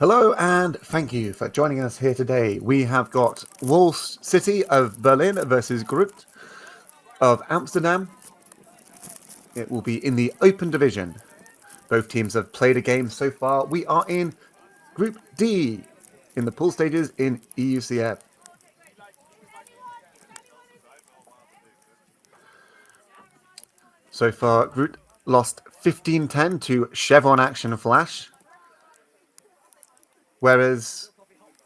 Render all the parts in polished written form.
Hello and thank you for joining us here today. We have got Wolves City of Berlin versus Grut of Amsterdam. It will be in the open division. Both teams have played a game so far. We are in Group D in the pool stages in EUCF. So far, Grut lost 15-10 to Chevron Action Flash, whereas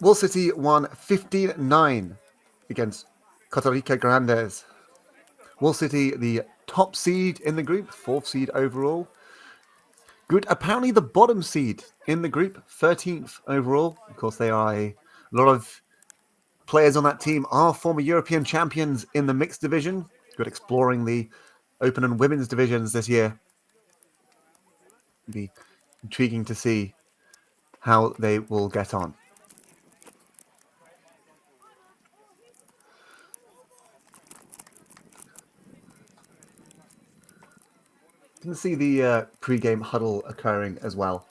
Wolves City won 15-9 against Costa Rica Grandes. Wolves City, the top seed in the group, 4th seed overall. Grut, apparently the bottom seed in the group, 13th overall. Of course, they are a lot of players on that team are former European champions in the mixed division. Grut exploring the open and women's divisions this year. It'll be intriguing to see how they will get on. You can see the pre-game huddle occurring as well.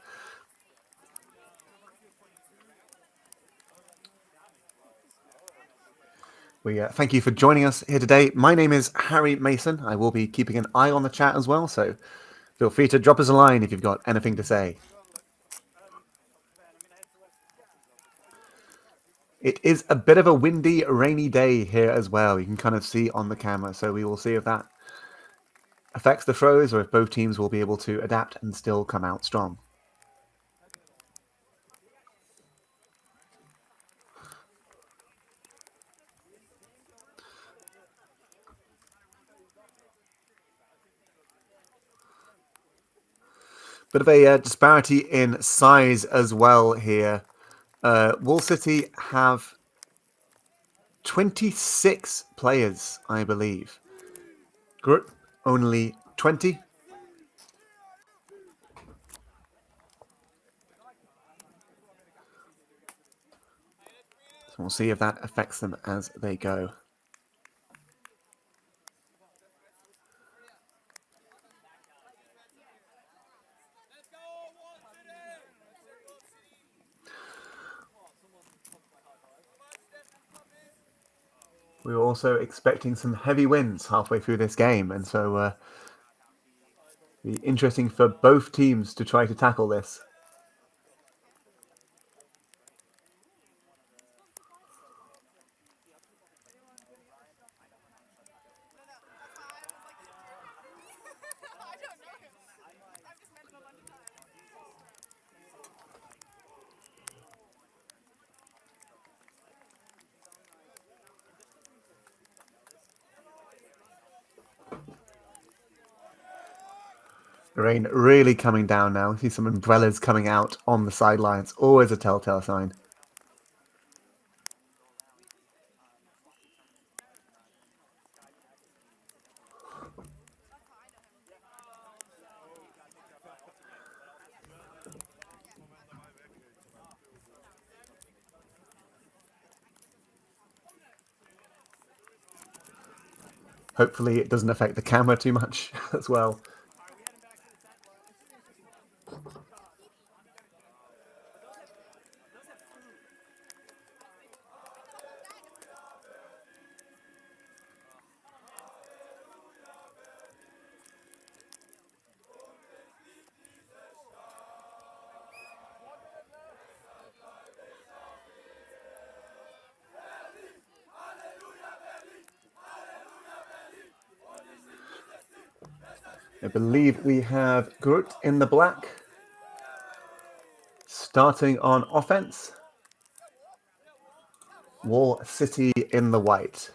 We thank you for joining us here today. My name is Harry Mason. I will be keeping an eye on the chat as well, so feel free to drop us a line if you've got anything to say. It is a bit of a windy, rainy day here as well. You can kind of see on the camera, so we will see if that affects the throws or if both teams will be able to adapt and still come out strong. Bit of a disparity in size as well here. Wall City have 26 players, I believe. Grut only 20. So we'll see if that affects them as they go. We were also expecting some heavy winds halfway through this game, and so it'll be interesting for both teams to try to tackle this. The rain really coming down now. I see some umbrellas coming out on the sidelines. Always a telltale sign. Hopefully it doesn't affect the camera too much as well. I believe we have Grut in the black, starting on offense. Wall City in the white.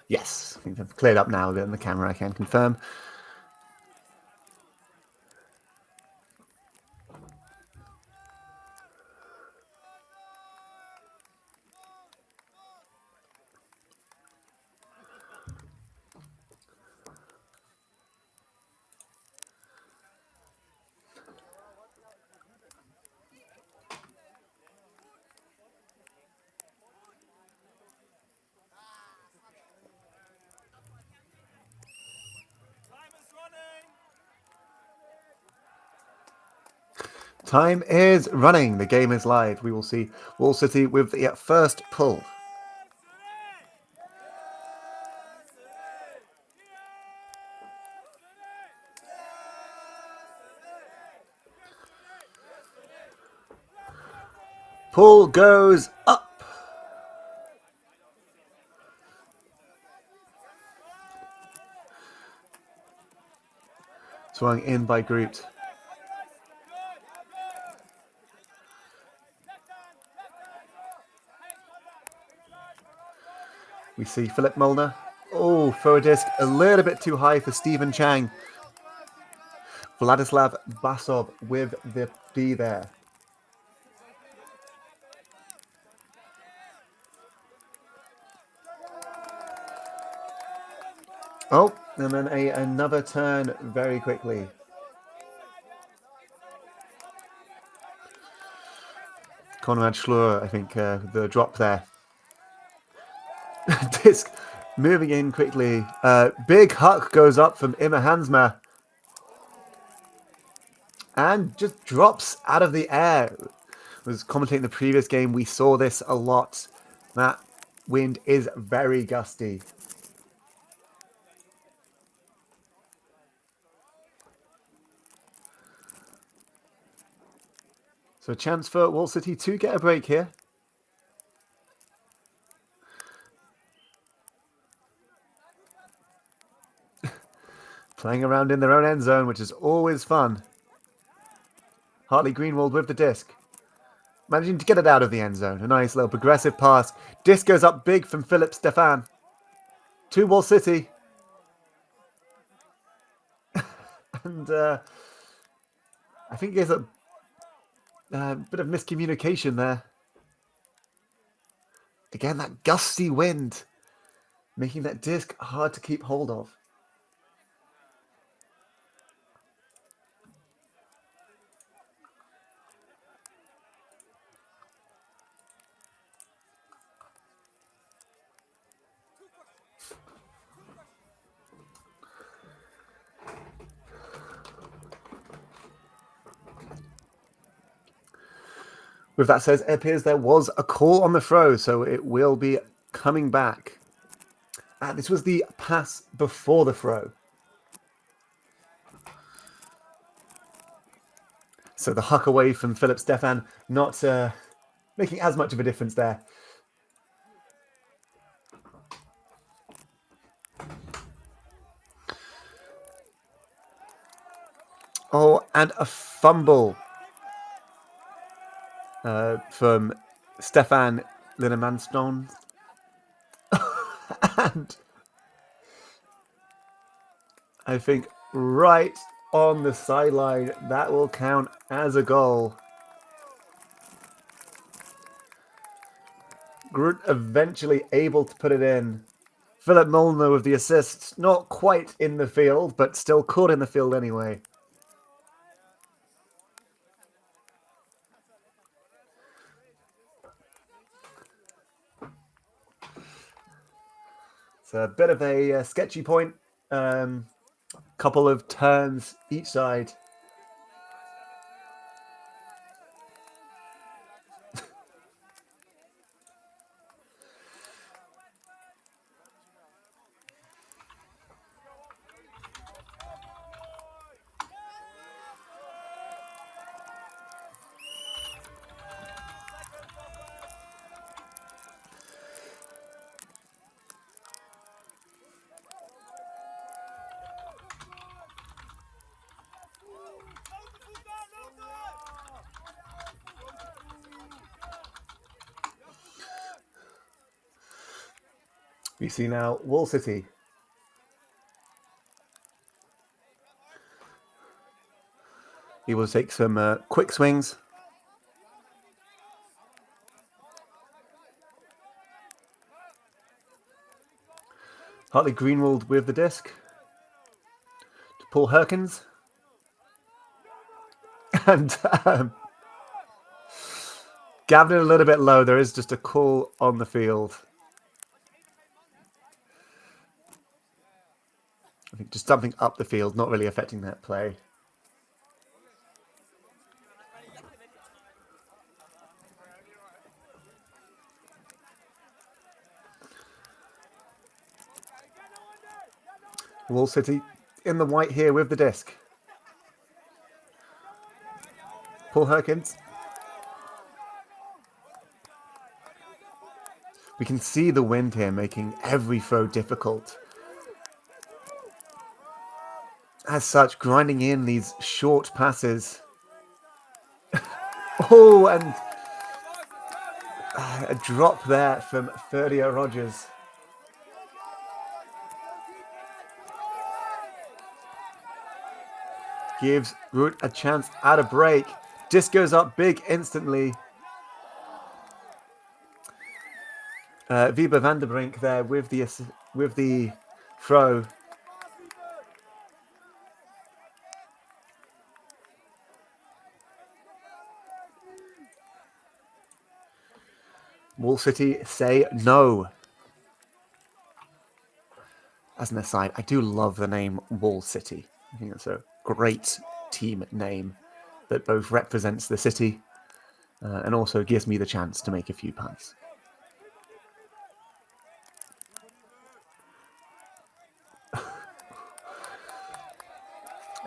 Yes, I think they've cleared up now in the camera, I can confirm. Time is running. The game is live. We will see Wall City with the first pull. Pull goes up. Swung in by Grut. We see Philip Molnar. Oh, throw a disc a little bit too high for Stephen Chang. Vladislav Basov with the D there. Oh, and then another turn very quickly. Konrad Schlur, I think, the drop there. Disc moving in quickly. Big huck goes up from Immer Hansma. And just drops out of the air. I was commentating the previous game. We saw this a lot. That wind is very gusty. So a chance for Wall City to get a break here. Playing around in their own end zone, which is always fun. Hartley Greenwald with the disc. Managing to get it out of the end zone. A nice little progressive pass. Disc goes up big from Philip Stefan. To Wall City. And I think there's a bit of miscommunication there. Again, that gusty wind. Making that disc hard to keep hold of. With that said, it appears there was a call on the throw, so it will be coming back. This was the pass before the throw. So the huck away from Philip Stefan, not making as much of a difference there. Oh, and a fumble from Stefan Linemanstone. And I think right on the sideline, that will count as a goal. Grut eventually able to put it in. Philip Molnar with the assist, not quite in the field, but still caught in the field anyway. It's a bit of a sketchy point. Couple of turns each side. We see now Wall City. He will take some quick swings. Hartley Greenwald with the disc. To Paul Herkins. And Gavin a little bit low. There is just a call on the field. I think just something up the field, not really affecting that play. Wall City in the white here with the disc. Paul Herkins. We can see the wind here making every throw difficult. As such, grinding in these short passes. Oh, and a drop there from Ferdio Rogers. Gives Grut a chance at a break. Disc goes up big instantly. Wiebe van der Brink there with the throw. Wall City say no. As an aside, I do love the name Wall City. I think it's a great team name that both represents the city and also gives me the chance to make a few puns.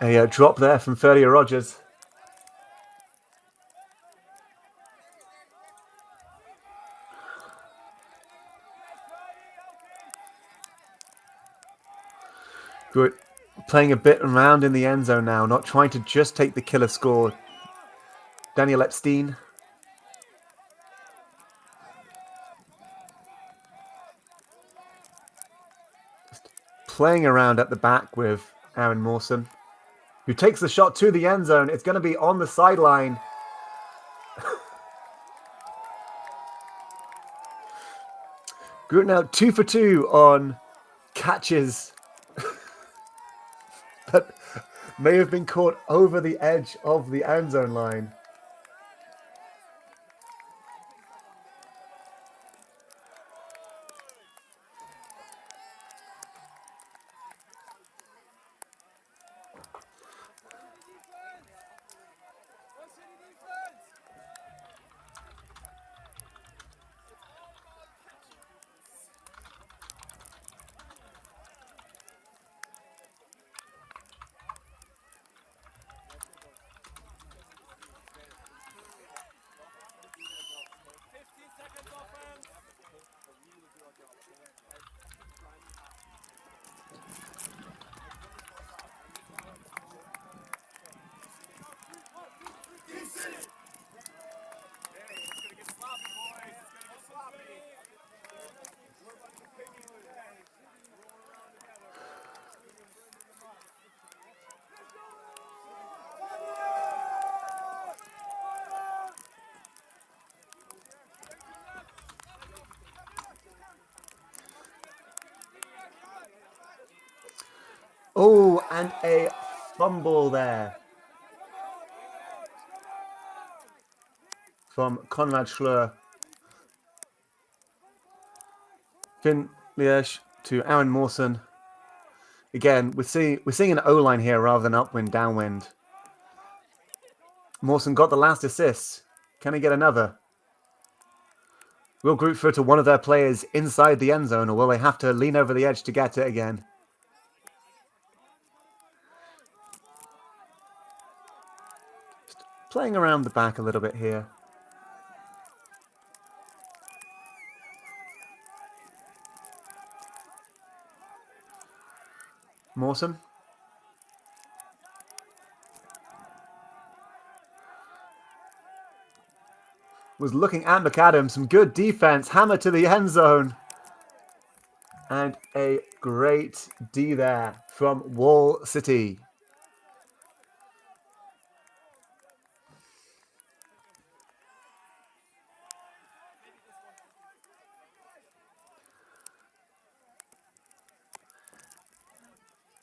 A drop there from Ferdio Rogers. Good. Playing a bit around in the end zone now, not trying to just take the killer score. Daniel Epstein. Just playing around at the back with Aaron Mawson, who takes the shot to the end zone. It's going to be on the sideline. Grut now 2 for 2 on catches that may have been caught over the edge of the end zone line. Oh, and a fumble there from Konrad Schleur. Finn Liège to Aaron Mawson. Again, we're seeing an O-line here rather than upwind, downwind. Mawson got the last assist. Can he get another? Will Grut throw to one of their players inside the end zone, or will they have to lean over the edge to get it again? Just playing around the back a little bit here. Mawson. Was looking at McAdams. Some good defense. Hammer to the end zone. And a great D there from Wall City.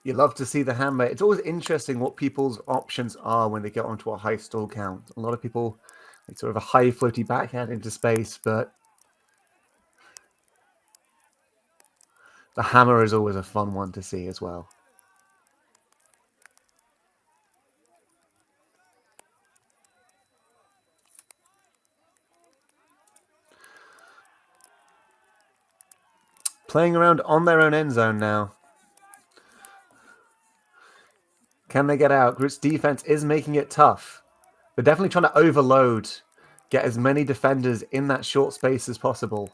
You love to see the hammer. It's always interesting what people's options are when they get onto a high stall count. A lot of people like sort of a high floaty backhand into space, but the hammer is always a fun one to see as well. Playing around on their own end zone now. Can they get out? Grut's defense is making it tough. They're definitely trying to overload, get as many defenders in that short space as possible.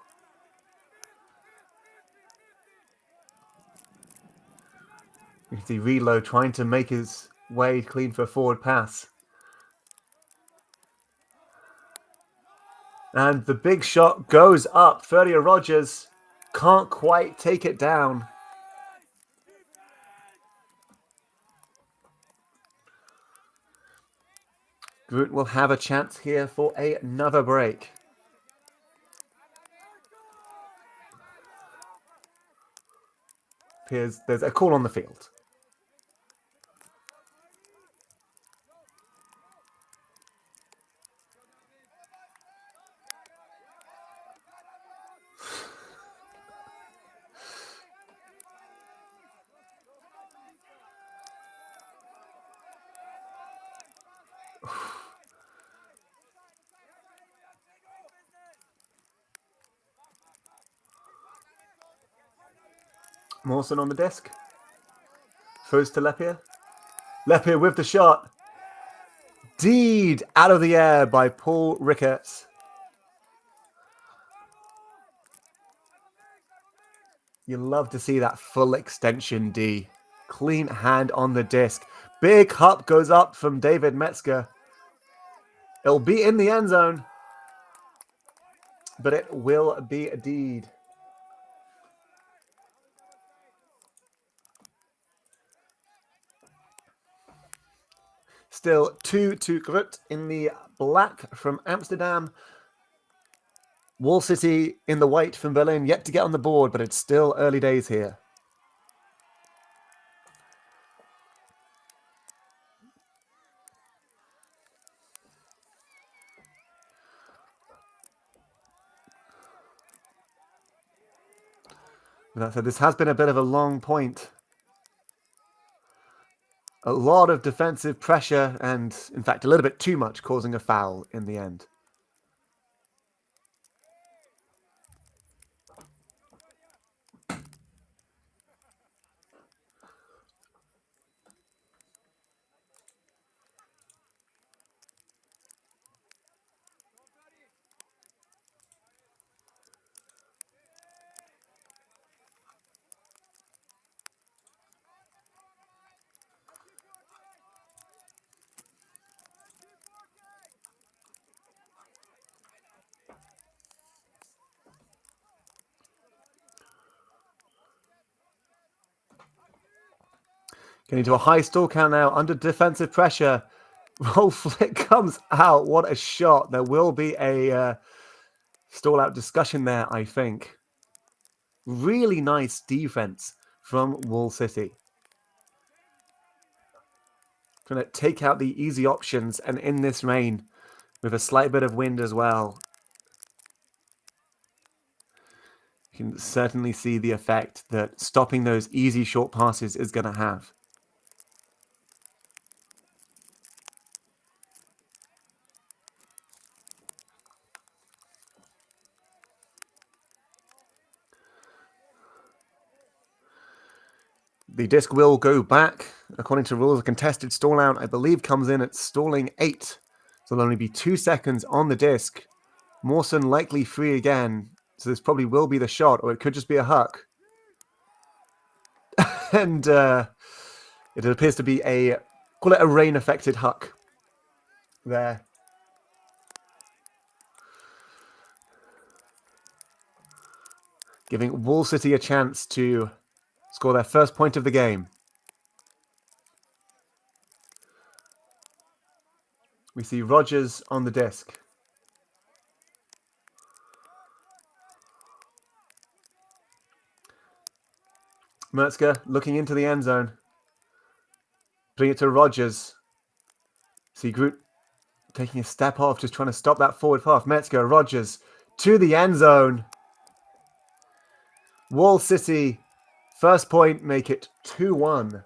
You can see Reload trying to make his way clean for a forward pass. And the big shot goes up. Ferdier Rogers can't quite take it down. Grut will have a chance here for another break. There's a call on the field. Mawson on the disc. Throws to Lepier. Lepier with the shot. Deed out of the air by Paul Ricketts. You love to see that full extension D. Clean hand on the disc. Big hop goes up from David Metzger. It'll be in the end zone, but it will be a deed. Still 2 to Grut in the black from Amsterdam. Wall City in the white from Berlin, yet to get on the board, but it's still early days here. With that said, this has been a bit of a long point. A lot of defensive pressure and, in fact, a little bit too much, causing a foul in the end. Getting to a high stall count now, under defensive pressure. Roll flick comes out. What a shot. There will be a stall out discussion there, I think. Really nice defense from Wall City. Trying to take out the easy options, and in this rain, with a slight bit of wind as well, you can certainly see the effect that stopping those easy short passes is going to have. The disc will go back. According to rules, a contested stall out, I believe, comes in at stalling 8. So there'll only be 2 seconds on the disc. Mawson likely free again. So this probably will be the shot, or it could just be a huck. And it appears to be call it a rain-affected huck there. Giving Wall City a chance to score their first point of the game. We see Rogers on the disc. Metzger looking into the end zone. Putting it to Rogers. See Grut taking a step off, just trying to stop that forward path. Metzger, Rogers to the end zone. Wall City, first point, make it 2-1.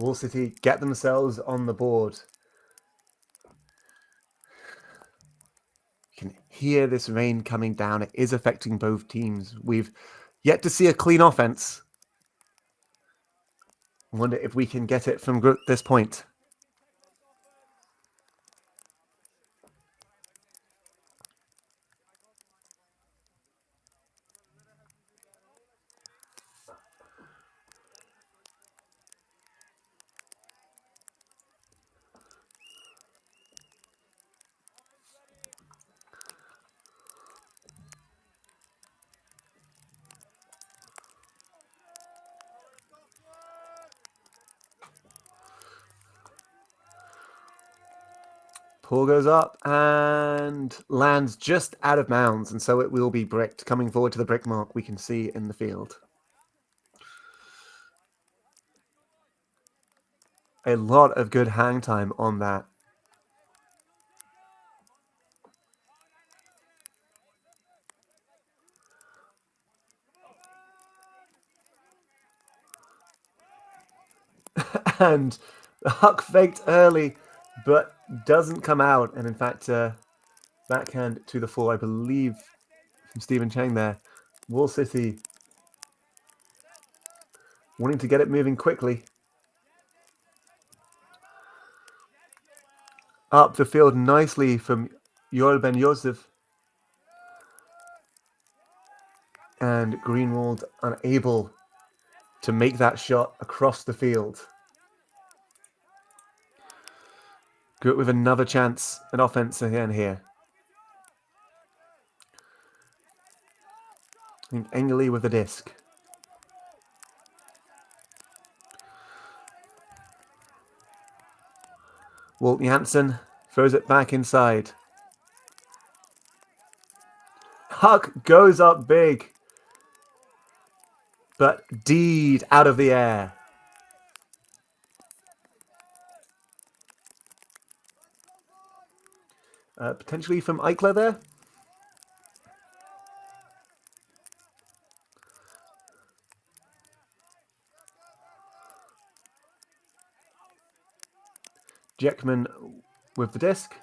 Wall City get themselves on the board. You can hear this rain coming down. It is affecting both teams. We've yet to see a clean offense. I wonder if we can get it from Grut this point. Pull goes up and lands just out of bounds, and so it will be bricked. Coming forward to the brick mark we can see in the field. A lot of good hang time on that. And the Huck faked early, but doesn't come out. And in fact, backhand to the floor, I believe, from Stephen Chang there. Wall City wanting to get it moving quickly. Up the field nicely from Yoel Ben Yosef. And Greenwald unable to make that shot across the field. Good with another chance at offense again here. I think Engeli with the disc. Walt Janssen throws it back inside. Huck goes up big, but Deed out of the air. Potentially from Eichler there. Jackman with the disc.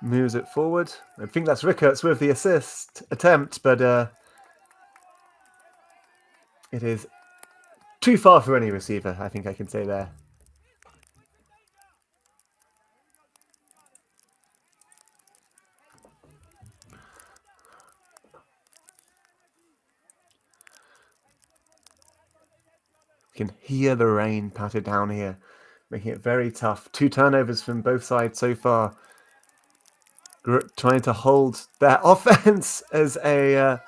Moves it forward. I think that's Rickards with the assist attempt, but it is too far for any receiver, I think I can say there. You can hear the rain patter down here, making it very tough. 2 turnovers from both sides so far. Grut trying to hold their offense as a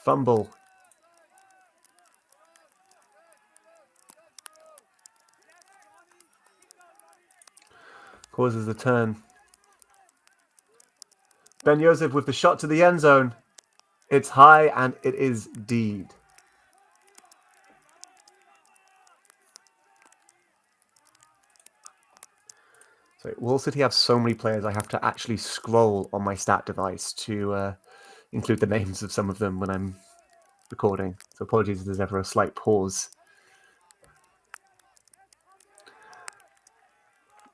fumble. Causes the turn. Ben Yosef with the shot to the end zone. It's high and it is Deed. So Wall City have so many players I have to actually scroll on my stat device to include the names of some of them when I'm recording. So apologies if there's ever a slight pause.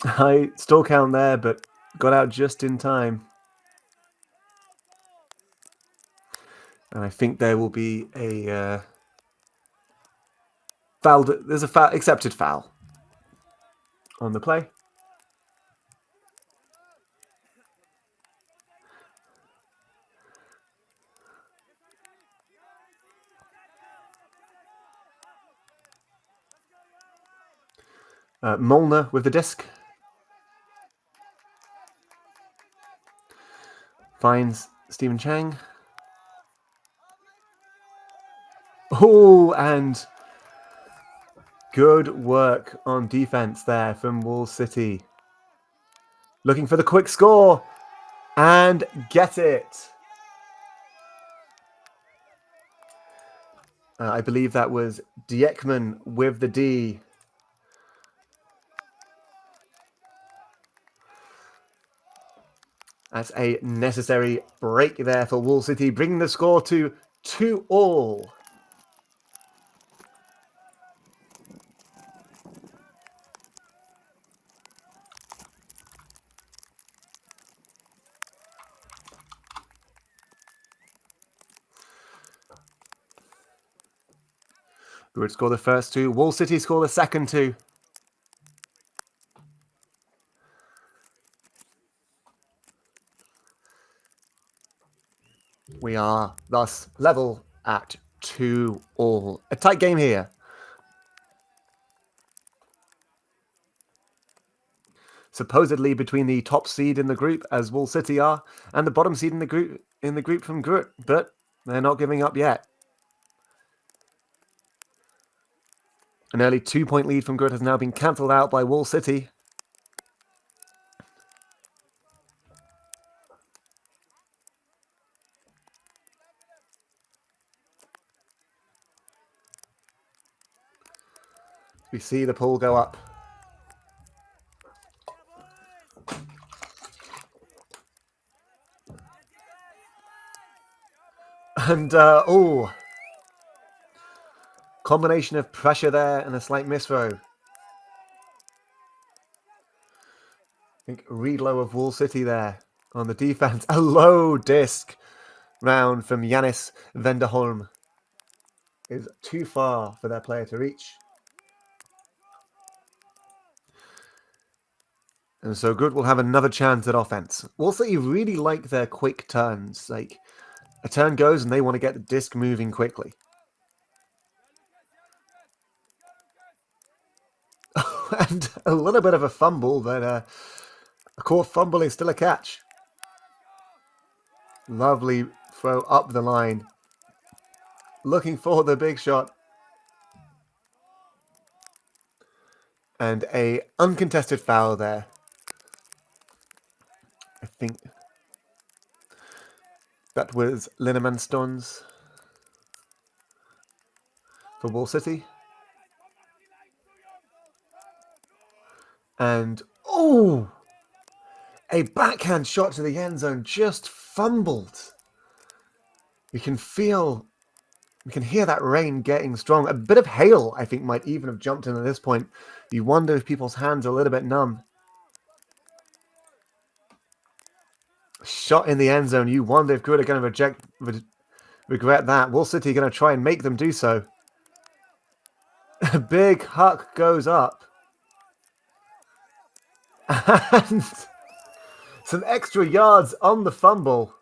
I still count there, but got out just in time. And I think there will be a foul. There's a foul, accepted foul on the play. Molnar with the disc. Finds Stephen Chang. Oh, and good work on defense there from Wall City. Looking for the quick score and get it. I believe that was Diekman with the D. That's a necessary break there for Wall City, bringing the score to 2-2. Grut score the first two. Wall City score the second two. We are thus level at 2-2. A tight game here. Supposedly between the top seed in the group, as Wall City are, and the bottom seed in the group from Grut, but they're not giving up yet. An early 2-point lead from Grut has now been cancelled out by Wall City. We see the pool go up. And, combination of pressure there and a slight misthrow. I think Reedlow of Wall City there on the defense. A low disc round from Jannis Venderholm is too far for their player to reach. And so Grut will have another chance at offense. Wall City really like their quick turns. Like, a turn goes and they want to get the disc moving quickly. And a little bit of a fumble, but a core fumble is still a catch. Lovely throw up the line. Looking for the big shot. And a uncontested foul there. I think that was Linneman Stones for Wall City. And, oh! A backhand shot to the end zone, just fumbled. You can hear that rain getting strong. A bit of hail, I think, might even have jumped in at this point. You wonder if people's hands are a little bit numb. Shot in the end zone. You wonder if Grut are going to regret that. Wall City going to try and make them do so. A big huck goes up. And some extra yards on the fumble.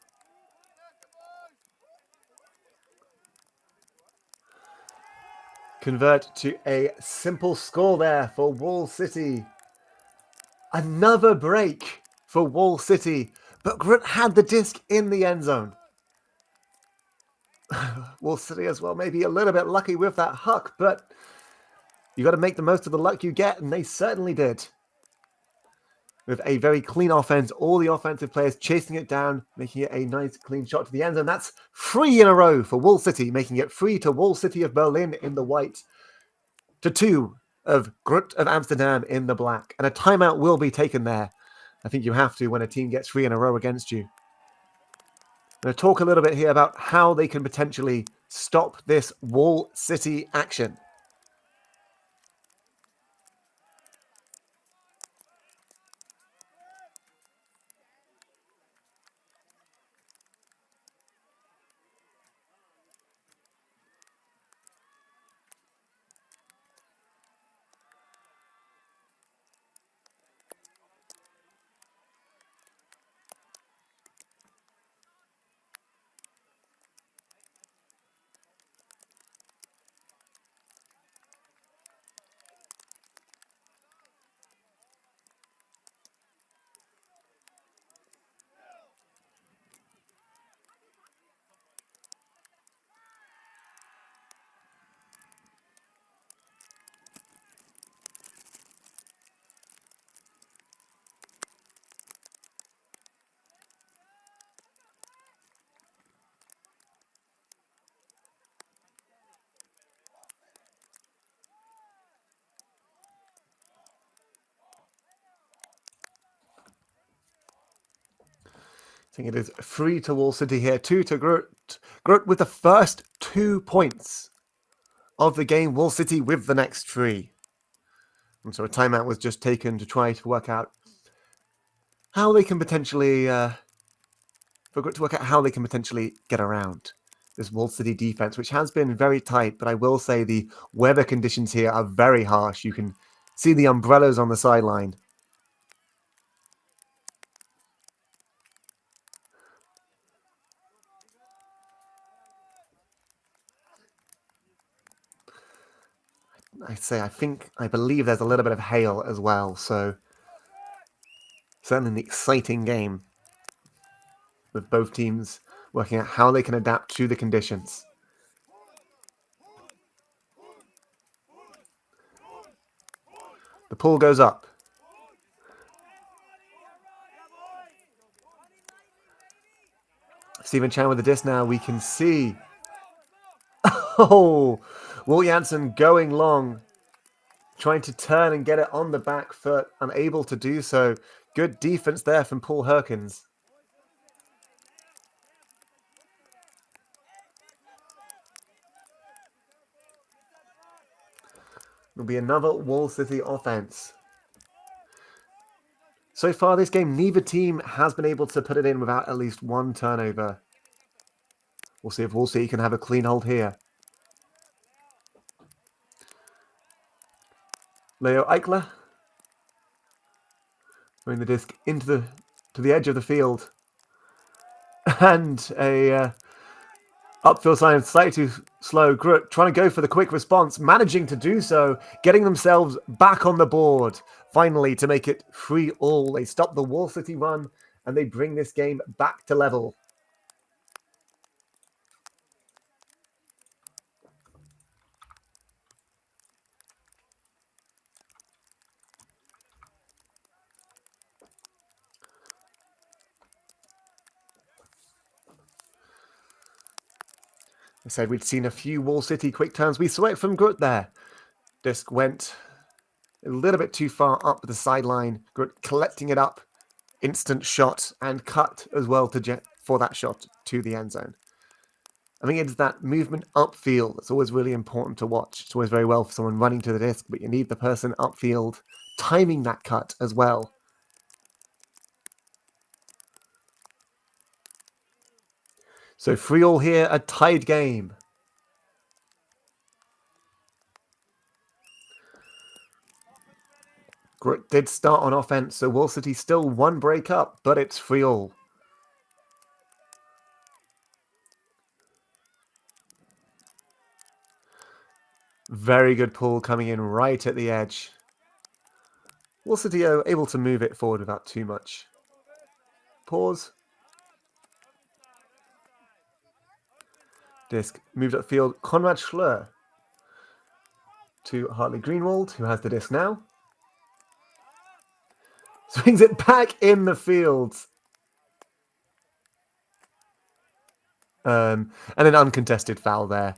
Convert to a simple score there for Wall City. Another break for Wall City, but Grut had the disc in the end zone. Wall City as well, maybe a little bit lucky with that huck, but you got to make the most of the luck you get, and they certainly did. With a very clean offense, all the offensive players chasing it down, making it a nice clean shot to the end zone. That's 3 in a row for Wall City, making it 3 to Wall City of Berlin in the white, to 2 of Grut of Amsterdam in the black. And a timeout will be taken there. I think you have to when a team gets 3 in a row against you. I'm going to talk a little bit here about how they can potentially stop this Wall City action. I think it is 3 to Wall City here, 2 to Grut. Grut with the first 2 points of the game. Wall City with the next 3. And so a timeout was just taken to try to work out how they can potentially, for Grut to work out how they can potentially get around this Wall City defense, which has been very tight, but I will say the weather conditions here are very harsh. You can see the umbrellas on the sideline. I believe there's a little bit of hail as well, so certainly an exciting game with both teams working out how they can adapt to the conditions. The pull goes up. Stephen Chan with the disc now. We can see. Oh, Will Janssen going long, trying to turn and get it on the back foot, unable to do so. Good defense there from Paul Herkins. It'll be another Wall City offense. So far this game, neither team has been able to put it in without at least one turnover. We'll see if Wall City can have a clean hold here. Leo Eichler throwing the disc into the edge of the field. And a upfield sign slightly too slow. Grut trying to go for the quick response, managing to do so, getting themselves back on the board. Finally, to make it 3-3. They stop the Wall City run and they bring this game back to level. I said we'd seen a few Wall City quick turns. We saw it from Grut there. Disc went a little bit too far up the sideline. Grut collecting it up. Instant shot and cut as well for that shot to the end zone. I think it's that movement upfield that's always really important to watch. It's always very well for someone running to the disc, but you need the person upfield timing that cut as well. So 3-3 here, a tied game. Grut did start on offense, so Wall City still one break up, but it's 3-3. Very good pull coming in right at the edge. Wall City are able to move it forward without too much pause. Disc moved upfield. Konrad Schleur to Hartley Greenwald, who has the disc now. Swings it back in the field. And an uncontested foul there.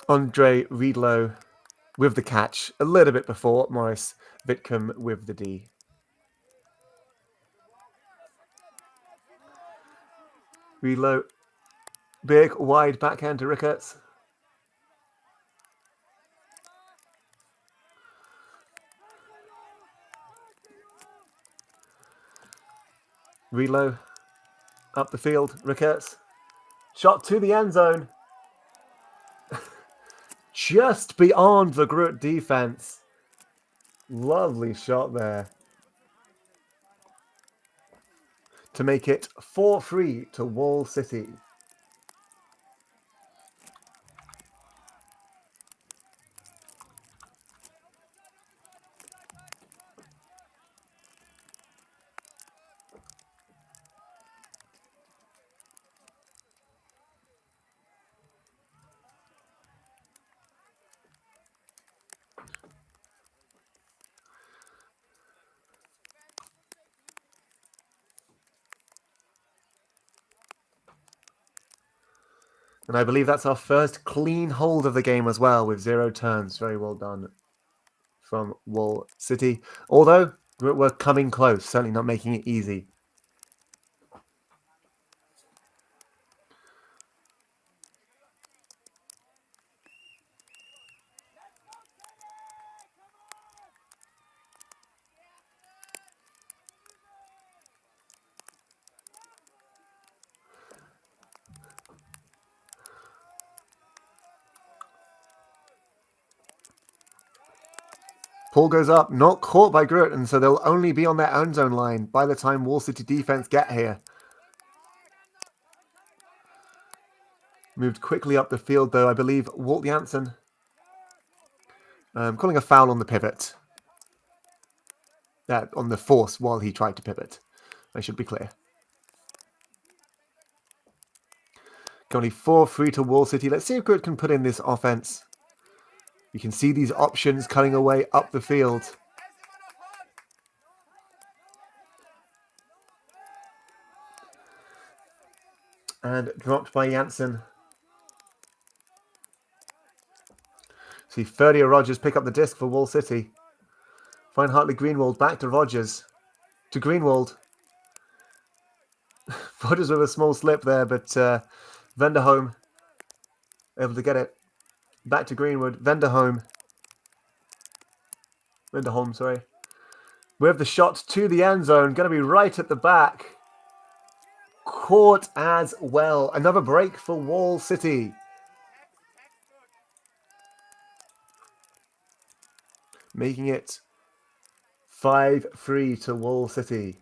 Andre Riedlow with the catch a little bit before Morris Whitcomb with the D. Riedlow, big wide backhand to Ricketts. Riedlow up the field, Ricketts. Shot to the end zone. Just beyond the Grut defense. Lovely shot there. To make it 4-3 to Wall City. And I believe that's our first clean hold of the game as well, with 0 turns. Very well done from Wall City. Although, we're coming close, certainly not making it easy. Paul goes up, not caught by Grut, and so they'll only be on their own zone line by the time Wall City defense get here. Moved quickly up the field, though, I believe Walt Janssen calling a foul on the pivot. On the force while he tried to pivot. I should be clear. Only 4-3 to Wall City. Let's see if Grut can put in this offense. You can see these options cutting away up the field. And dropped by Janssen. See Ferdy or Rogers pick up the disc for Wall City. Find Hartley Greenwald back to Rogers. To Greenwald. Rogers with a small slip there, but Venderholm able to get it. Back to Greenwood. Venderholm, sorry. With the shot to the end zone. Going to be right at the back. Caught as well. Another break for Wall City. Making it 5-3 to Wall City.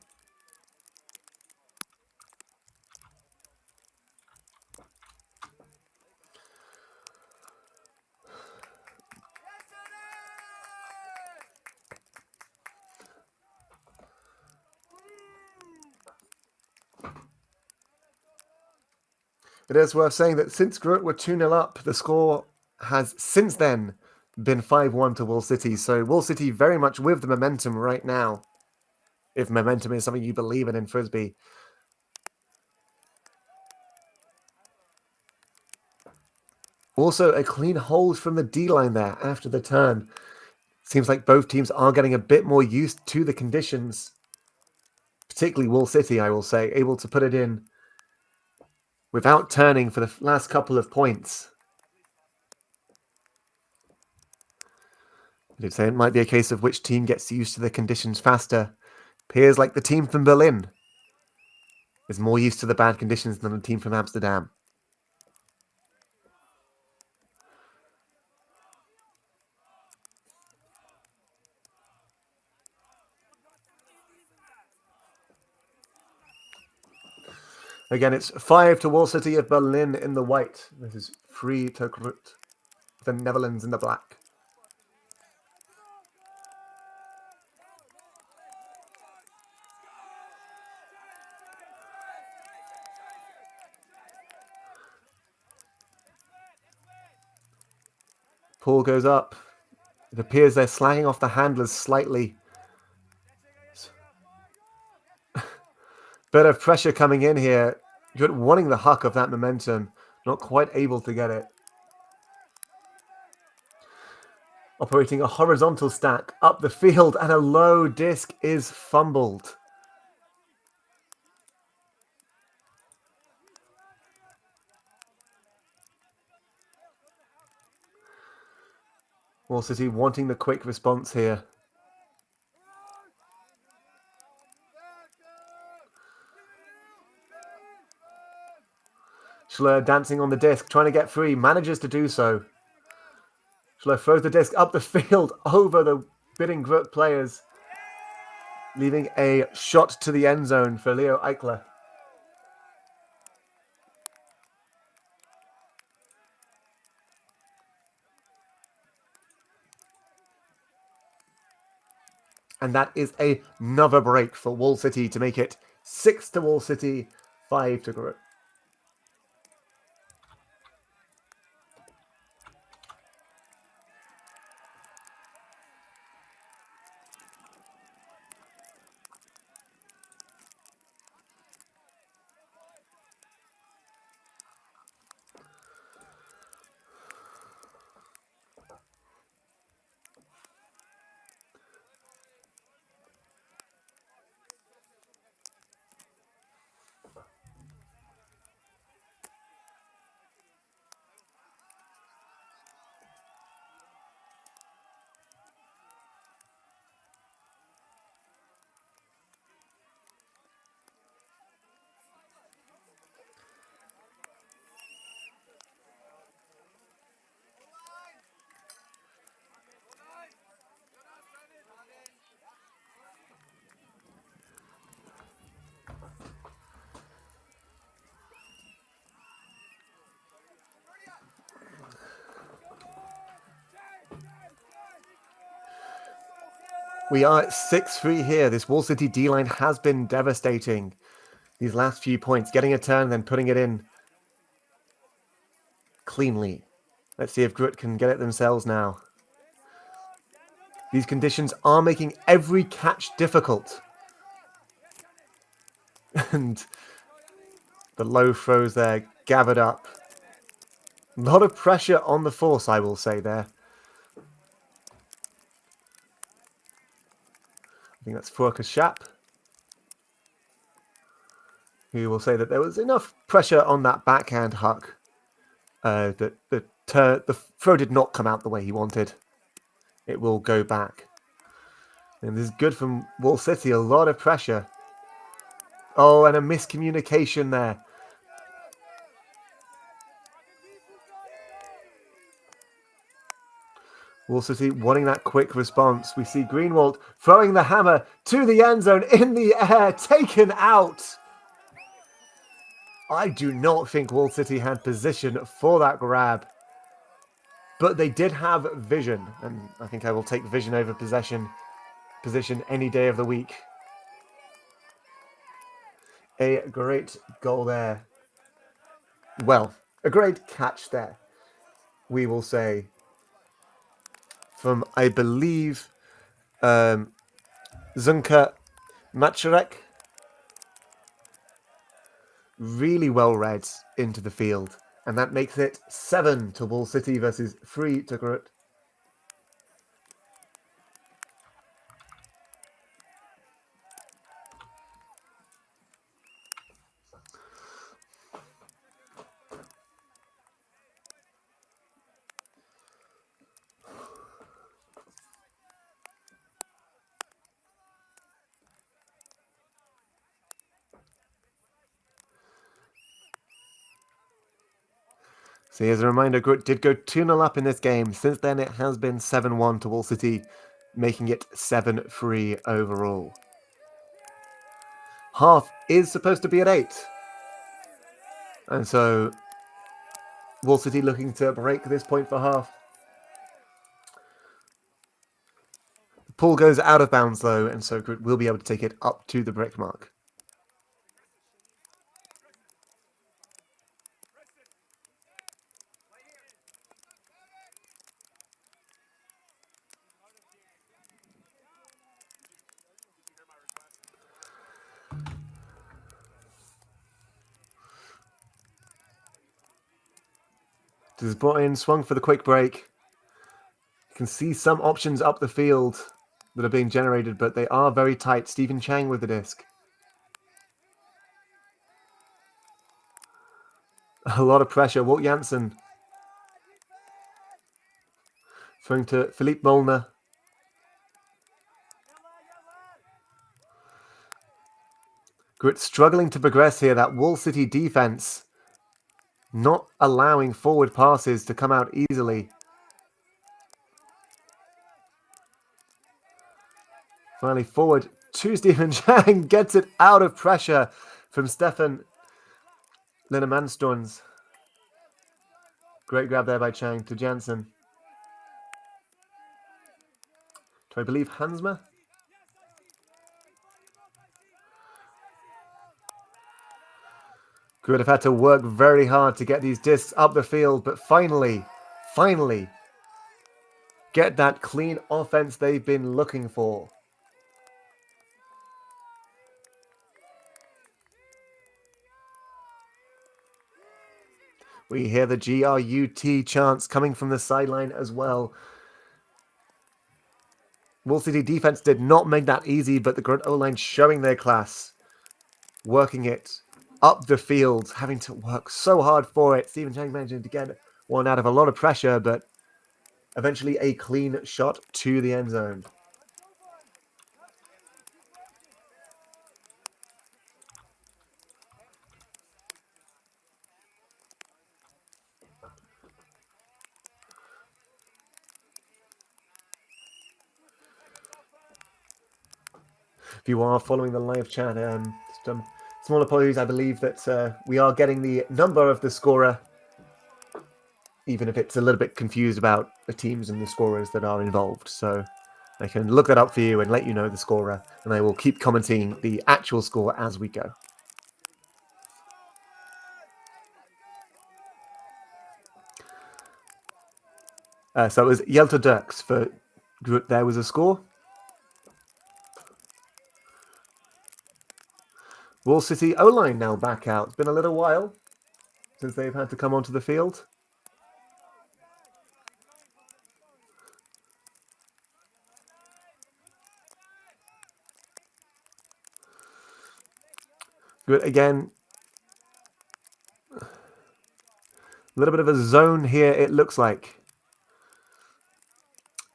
It is worth saying that since Grut were 2-0 up, the score has since then been 5-1 to Wall City. So Wall City very much with the momentum right now. If momentum is something you believe in Frisbee. Also, a clean hold from the D-line there after the turn. Seems like both teams are getting a bit more used to the conditions. Particularly Wall City, I will say, able to put it in without turning for the last couple of points. I did say it might be a case of which team gets used to the conditions faster. Appears like the team from Berlin is more used to the bad conditions than the team from Amsterdam. Again, it's 5 to Wall City of Berlin in the white. This is 3 to Grut, the Netherlands in the black. Paul goes up. It appears they're slanging off the handlers slightly. Bit of pressure coming in here. Grut wanting the huck of that momentum. Not quite able to get it. Operating a horizontal stack up the field, and a low disc is fumbled. Wall City wanting the quick response here. Schlur dancing on the disc, trying to get free, manages to do so. Schlur throws the disc up the field over the bidding Grut players, leaving a shot to the end zone for Leo Eichler. And that is another break for Wall City to make it 6 to Wall City, 5 to Grut. We are at 6-3 here. This Wall City D-line has been devastating. These last few points, getting a turn, then putting it in cleanly. Let's see if Grut can get it themselves now. These conditions are making every catch difficult. And the low throws there, gathered up. A lot of pressure on the force, I will say there. I think that's Furka Shap, who will say that there was enough pressure on that backhand huck that the throw did not come out the way he wanted. It will go back. And this is good from Wall City, a lot of pressure. Oh, and a miscommunication there. Wall City wanting that quick response. We see Greenwald throwing the hammer to the end zone in the air, taken out. I do not think Wall City had position for that grab. But they did have vision, and I think I will take vision over position any day of the week. A great goal there. Well, a great catch there, we will say, from, I believe, Zunka Macharek. Really well read into the field. And that makes it 7 to Wall City versus 3 to Grut. So as a reminder, Grut did go 2-0 up in this game. Since then, it has been 7-1 to Wall City, making it 7-3 overall. Half is supposed to be at 8. And so, Wall City looking to break this point for half. The pull goes out of bounds, though, and so Grut will be able to take it up to the brick mark. This is brought in, swung for the quick break. You can see some options up the field that are being generated, but they are very tight. Stephen Chang with the disc. A lot of pressure. Walt Janssen throwing to Philippe Molnar. Grut struggling to progress here. That Wall City defense not allowing forward passes to come out easily. Finally forward to Stephen Chang. Gets it out of pressure from Stefan Linnemannstorns. Great grab there by Chang to Janssen. To, I believe, Hansma. Grut have had to work very hard to get these discs up the field, but finally get that clean offense they've been looking for. We hear the GRUT chants coming from the sideline as well. Wall City defense did not make that easy, but the Grut O-line showing their class. Working it up the field, having to work so hard for it. Stephen Chang managing to get one out of a lot of pressure, but eventually a clean shot to the end zone. If you are following the live chat, some small apologies. I believe that we are getting the number of the scorer, even if it's a little bit confused about the teams and the scorers that are involved. So I can look that up for you and let you know the scorer, and I will keep commenting the actual score as we go. So it was Yelta Dirks for Grut. There was a score. Wall City O-line now back out. It's been a little while since they've had to come onto the field. Grut again. A little bit of a zone here, it looks like.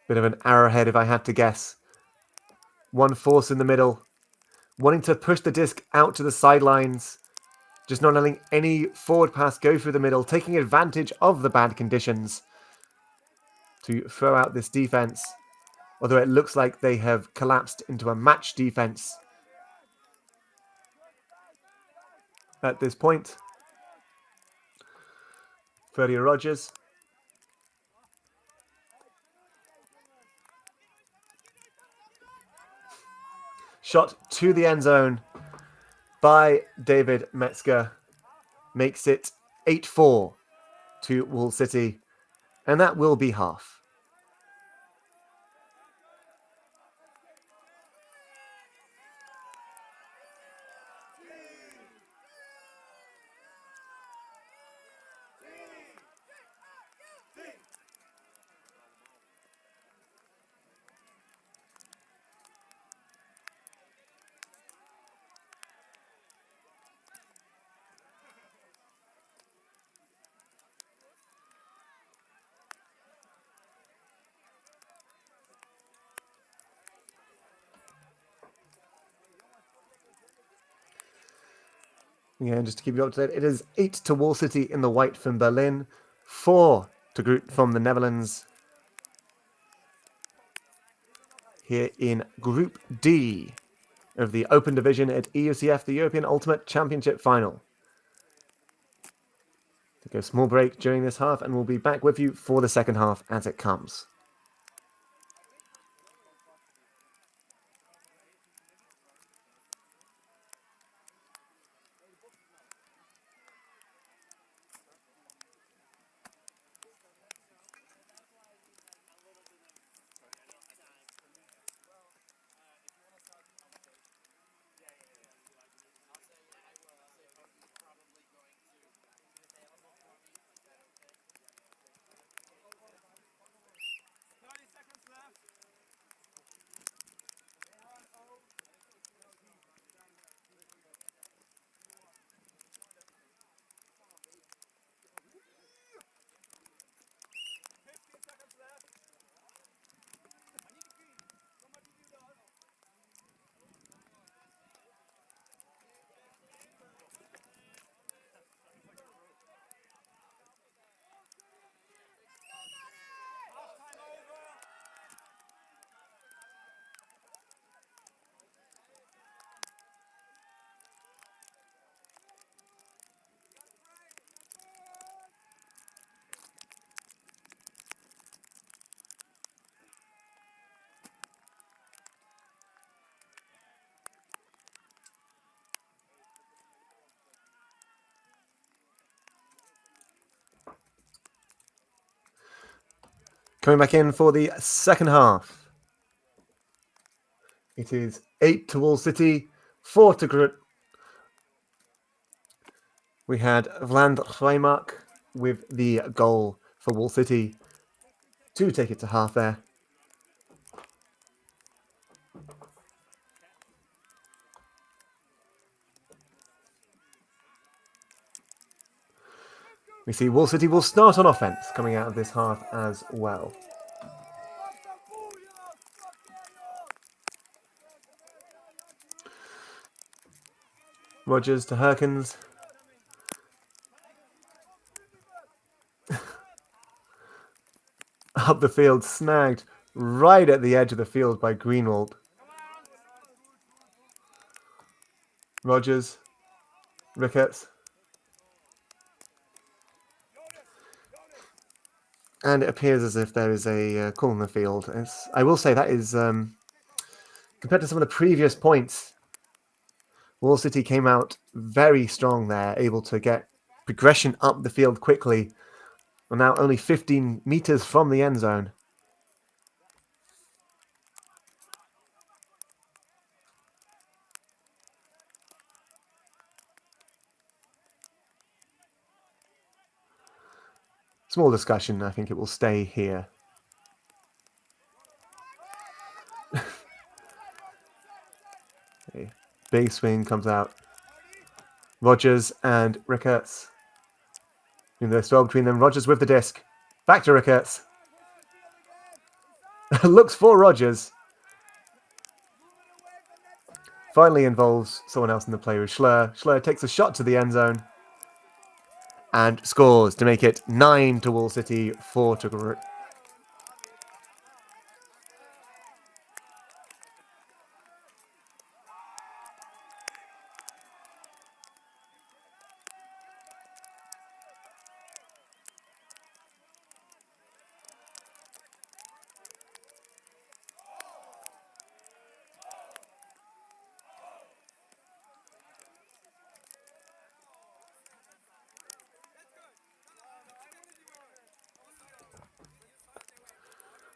Bit of an arrowhead if I had to guess. One force in the middle. Wanting to push the disc out to the sidelines. Just not letting any forward pass go through the middle. Taking advantage of the bad conditions to throw out this defense. Although it looks like they have collapsed into a match defense at this point. Freddie Rogers. Shot to the end zone by David Metzger. Makes it 8-4 to Wall City. And that will be half. Yeah, just to keep you up to date, it is 8 to Wall City in the white from Berlin, 4 to Grut from the Netherlands. Here in Group D of the Open Division at EUCF, the European Ultimate Championship Final. Take a small break during this half, and we'll be back with you for the second half as it comes. Coming back in for the second half. It is 8 to Wall City, 4 to Grut. We had Vlad Rijmark with the goal for Wall City to take it to half there. We see Wall City will start on offense coming out of this half as well. Rogers to Herkins. Up the field, snagged right at the edge of the field by Greenwald. Rogers. Ricketts. And it appears as if there is a call in the field. I will say that is, compared to some of the previous points, Wall City came out very strong there, able to get progression up the field quickly. We're now only 15 meters from the end zone. Small discussion, I think it will stay here. A big swing comes out. Rogers and Rickards. There's 12 between them. Rogers with the disc. Back to Rickards. Looks for Rogers. Finally involves someone else in the play with Schlur. Schlur takes a shot to the end zone and scores to make it 9 to Wall City, 4 to Grut.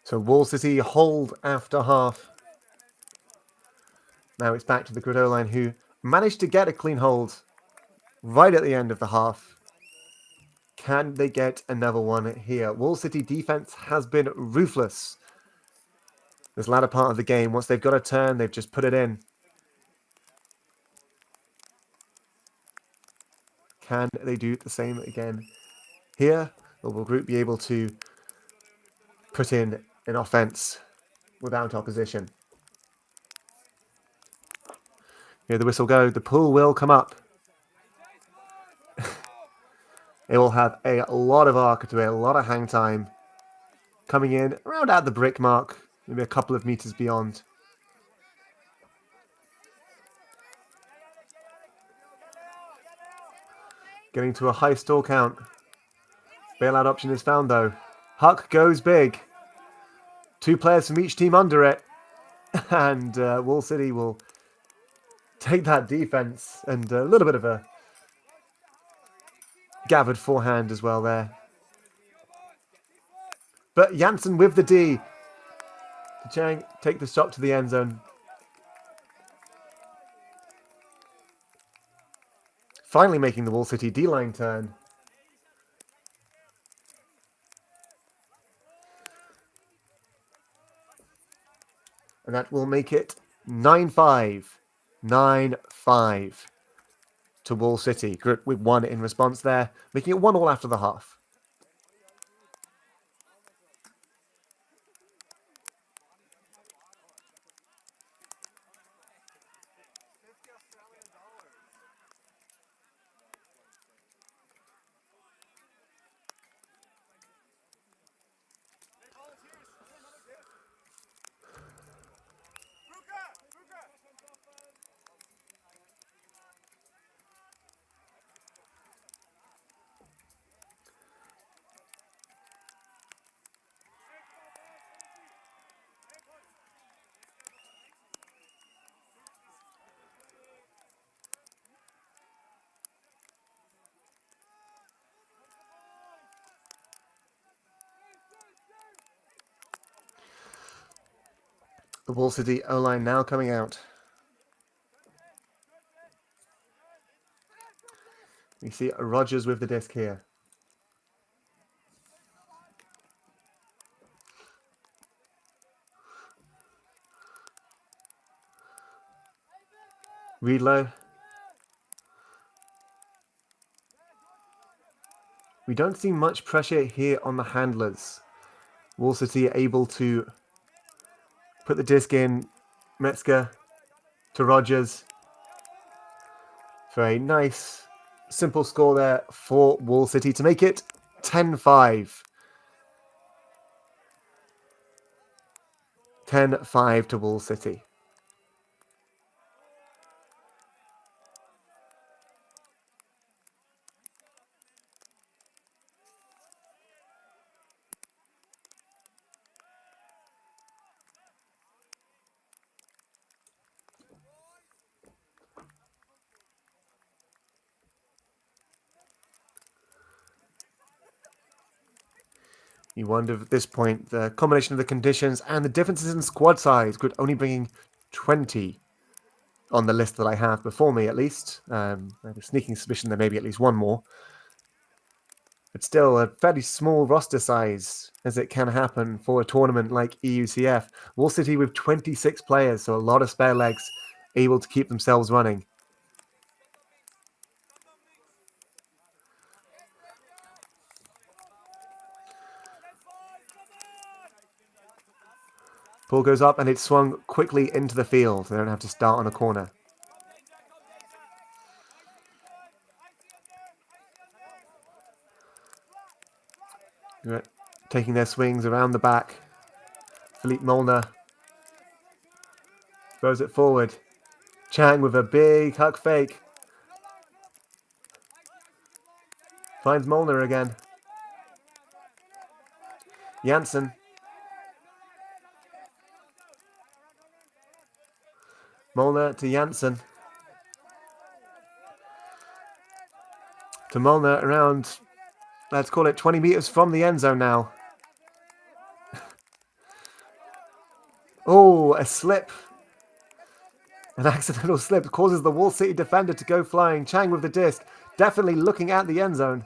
So Wall City hold after half. Now it's back to the Grut O-line, who managed to get a clean hold right at the end of the half. Can they get another one here? Wall City defense has been ruthless this latter part of the game. Once they've got a turn, they've just put it in. Can they do the same again here? Or will Grut be able to put in an offense without opposition? Here the whistle go. The pool will come up. It will have a lot of arc to it, a lot of hang time. Coming in around at the brick mark, maybe a couple of meters beyond. Getting to a high stall count. Bailout option is found though. Huck goes big. 2 players from each team under it. And Wall City will take that defense and a little bit of a gathered forehand as well there. But Janssen with the D to take the shot to the end zone. Finally making the Wall City D-line turn. And that will make it 9-5. 9-5 to Wall City. Grut with 1 in response there, making it 1-1 after the half. The Wall City O-line now coming out. We see Rogers with the disc here. Reedlow. We don't see much pressure here on the handlers. Wall City able to put the disc in. Metzger to Rogers for a nice, simple score there for Wall City to make it 10-5. 10-5 to Wall City. You wonder at this point the combination of the conditions and the differences in squad size, Grut only bringing 20 on the list that I have before me, at least. I have a sneaking suspicion there may be at least one more. But still, a fairly small roster size, as it can happen for a tournament like EUCF. Wall City with 26 players, so a lot of spare legs, able to keep themselves running. Ball goes up and it's swung quickly into the field. They don't have to start on a corner. Taking their swings around the back. Philippe Molnar throws it forward. Chang with a big huck fake. Finds Molnar again. Janssen. Molnar to Janssen. To Molnar around, let's call it 20 meters from the end zone now. Oh, a slip. An accidental slip causes the Wall City defender to go flying. Chang with the disc, definitely looking at the end zone.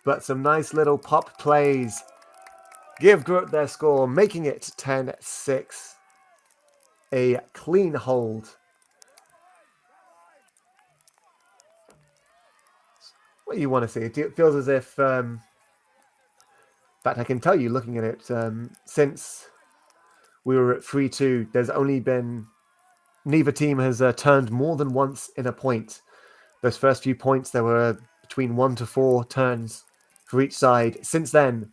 But some nice little pop plays give Grut their score, making it 10-6. A clean hold. What you want to see? It feels as if, in fact, I can tell you looking at it, since we were at 3-2, there's only been, neither team has turned more than once in a point. Those first few points, there were between 1 to 4 turns for each side. Since then,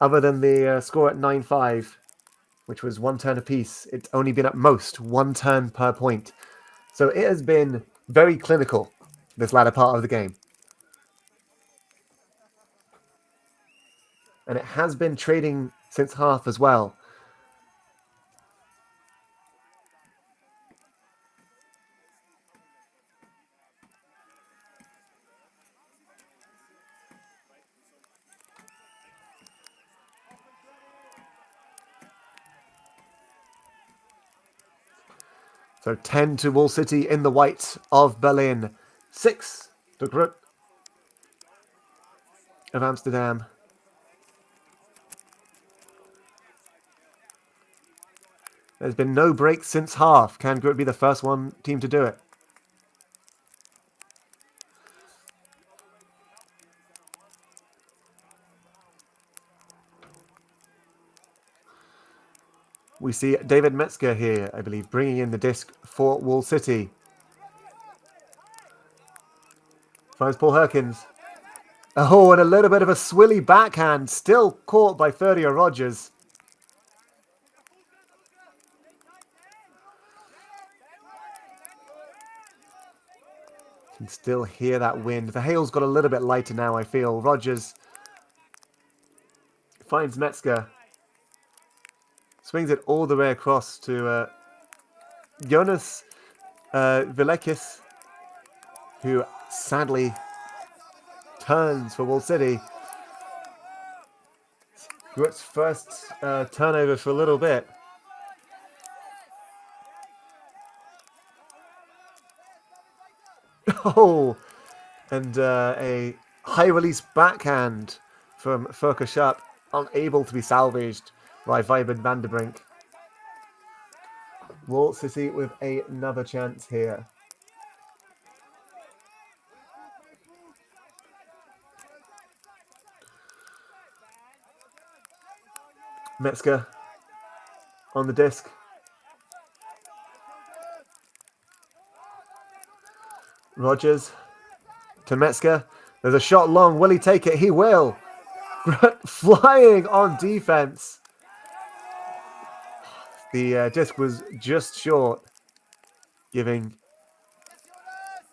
other than the score at 9-5, which was 1 turn apiece, it's only been at most 1 turn per point. So it has been very clinical, this latter part of the game. And it has been trading since half as well. So 10 to Wall City in the white of Berlin. 6 to Grut of Amsterdam. There's been no break since half. Can Grut be the first team to do it? We see David Metzger here, I believe, bringing in the disc for Wall City. Finds Paul Herkins. Oh, and a little bit of a swilly backhand, still caught by Ferdier Rogers. Can still hear that wind. The hail's got a little bit lighter now, I feel. Rogers finds Metzger. Swings it all the way across to Jonas Vilekis, who sadly turns for Wall City. Grut's first turnover for a little bit. Oh, and a high release backhand from Furka Sharp, unable to be salvaged by Vibert van der Brink. Wall City with another chance here. Metzger on the disc. Rogers to Metzger. There's a shot long. Will he take it? He will. Flying on defense. The disc was just short, giving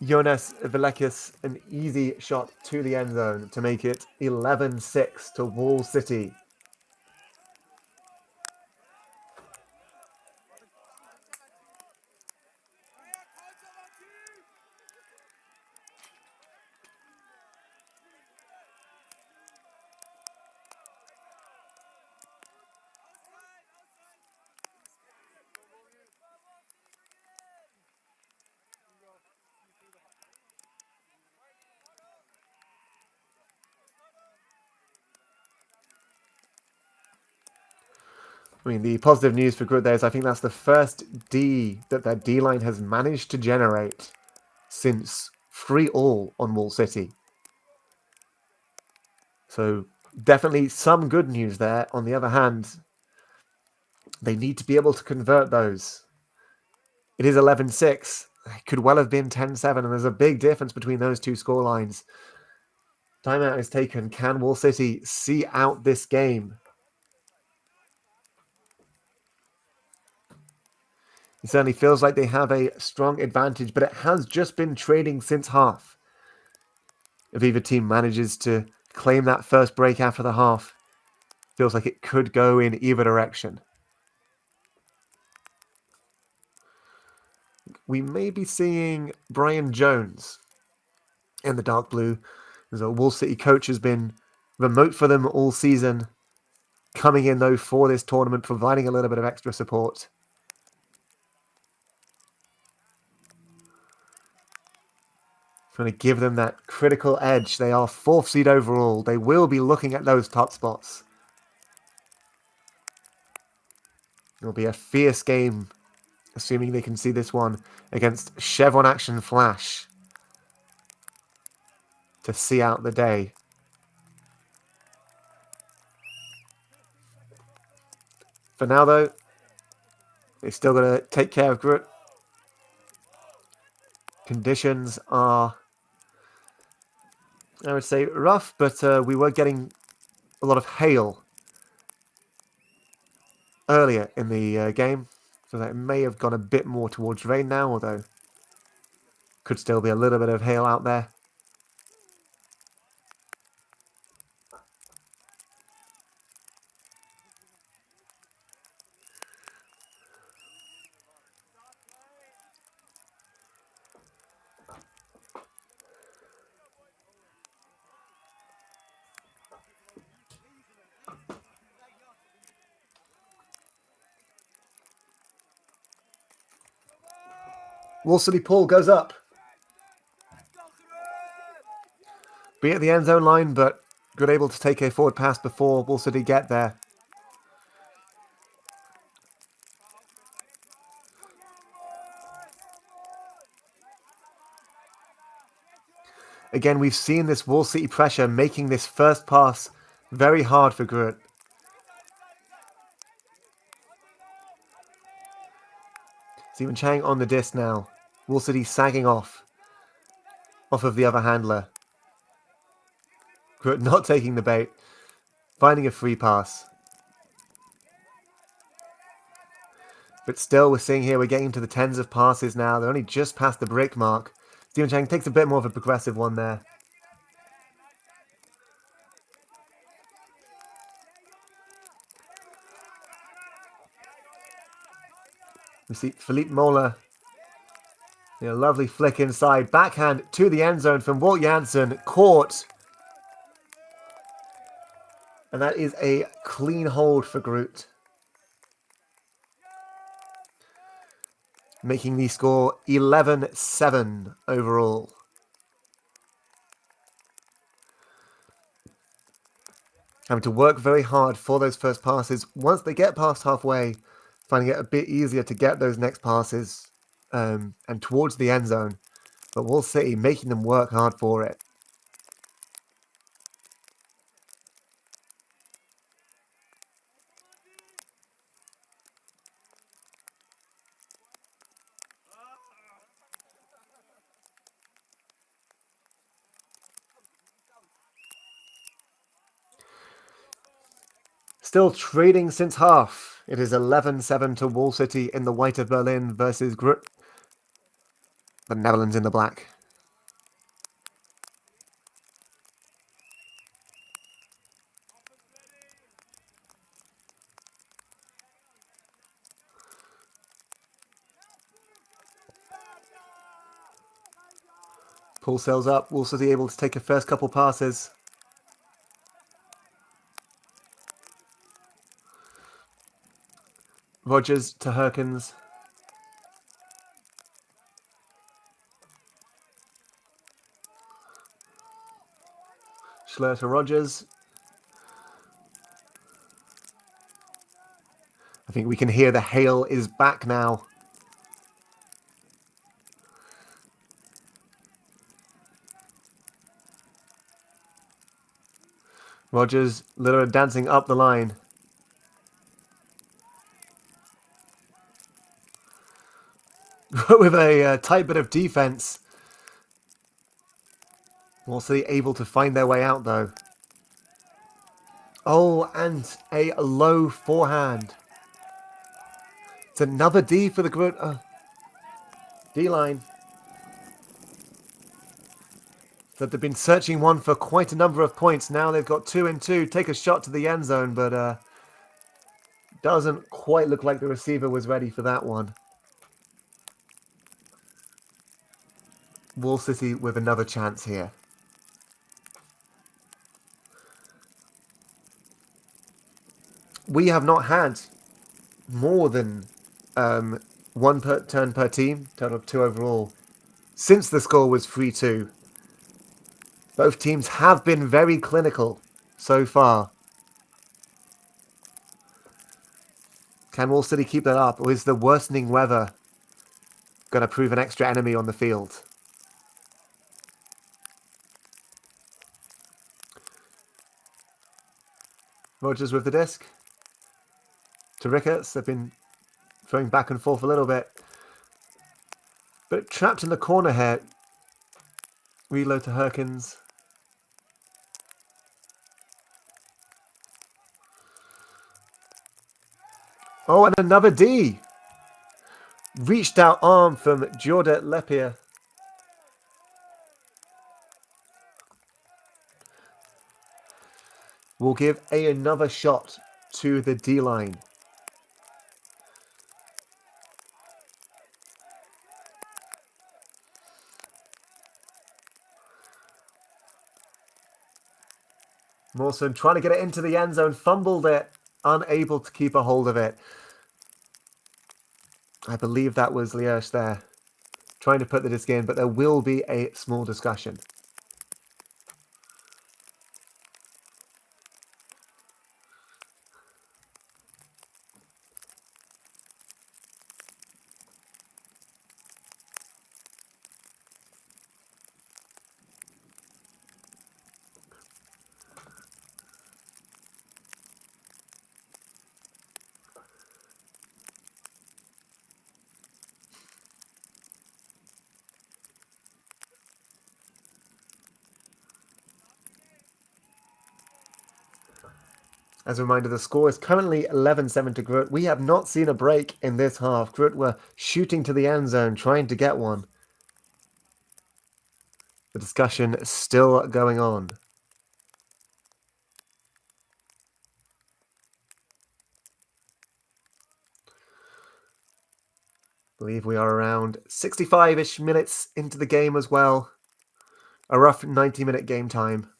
Jonas Vilekis an easy shot to the end zone to make it 11-6 to Wall City. I mean, the positive news for Grut there is I think that's the first D that their D-line has managed to generate since 3-all on Wall City. So definitely some good news there. On the other hand, they need to be able to convert those. It is 11-6. It could well have been 10-7, and there's a big difference between those two scorelines. Timeout is taken. Can Wall City see out this game? It certainly feels like they have a strong advantage, but it has just been trading since half. If either team manages to claim that first break after the half, feels like it could go in either direction. We may be seeing Brian Jones in the dark blue. As a Wall City coach has been remote for them all season, coming in though for this tournament, providing a little bit of extra support. Trying to give them that critical edge. They are 4th seed overall. They will be looking at those top spots. It'll be a fierce game, assuming they can see this one against Chevron Action Flash to see out the day. For now, though, they've still got to take care of Grut. Conditions are, I would say, rough, but we were getting a lot of hail earlier in the game, so that may have gone a bit more towards rain now, although could still be a little bit of hail out there. Wall City Paul goes up. Be at the end zone line, but good able to take a forward pass before Wall City get there. Again, we've seen this Wall City pressure making this first pass very hard for Grut. Stephen Chang on the disc now. Wall City sagging off of the other handler. Grut not taking the bait. Finding a free pass. But still, we're seeing here, we're getting to the tens of passes now. They're only just past the break mark. Stephen Chang takes a bit more of a progressive one there. We see Philippe Mola. A lovely flick inside. Backhand to the end zone from Walt Janssen. Caught. And that is a clean hold for Grut. Making the score 11-7 overall. Having to work very hard for those first passes. Once they get past halfway, finding it a bit easier to get those next passes and towards the end zone. But Wall City making them work hard for it. Still trading since half. It is 11-7 to Wall City in the white of Berlin versus Grut, the Netherlands in the black. Paul sails up. Wall City able to take a first couple passes. Rogers to Herkins. Schlur to Rogers. I think we can hear the hail is back now. Rogers, Liller dancing up the line. With a tight bit of defense. Also able to find their way out, though. Oh, and a low forehand. It's another D for the Grut. D-line. So they've been searching one for quite a number of points. Now they've got 2 and 2. Take a shot to the end zone, but doesn't quite look like the receiver was ready for that one. Wall City with another chance here. We have not had more than one turn per team, total of 2 overall, since the score was 3-2. Both teams have been very clinical so far. Can Wall City keep that up, or is the worsening weather going to prove an extra enemy on the field? Rogers with the disc. To Ricketts. They've been throwing back and forth a little bit. But trapped in the corner here. Reload to Herkins. Oh, and another D. Reached out arm from Jorda Lepia. Will give another shot to the D-line. Mawson trying to get it into the end zone, fumbled it, unable to keep a hold of it. I believe that was Liersch there, trying to put the disc in, but there will be a small discussion. As a reminder, the score is currently 11-7 to Grut. We have not seen a break in this half. Grut were shooting to the end zone, trying to get one. The discussion is still going on. I believe we are around 65-ish minutes into the game as well. A rough 90-minute game time.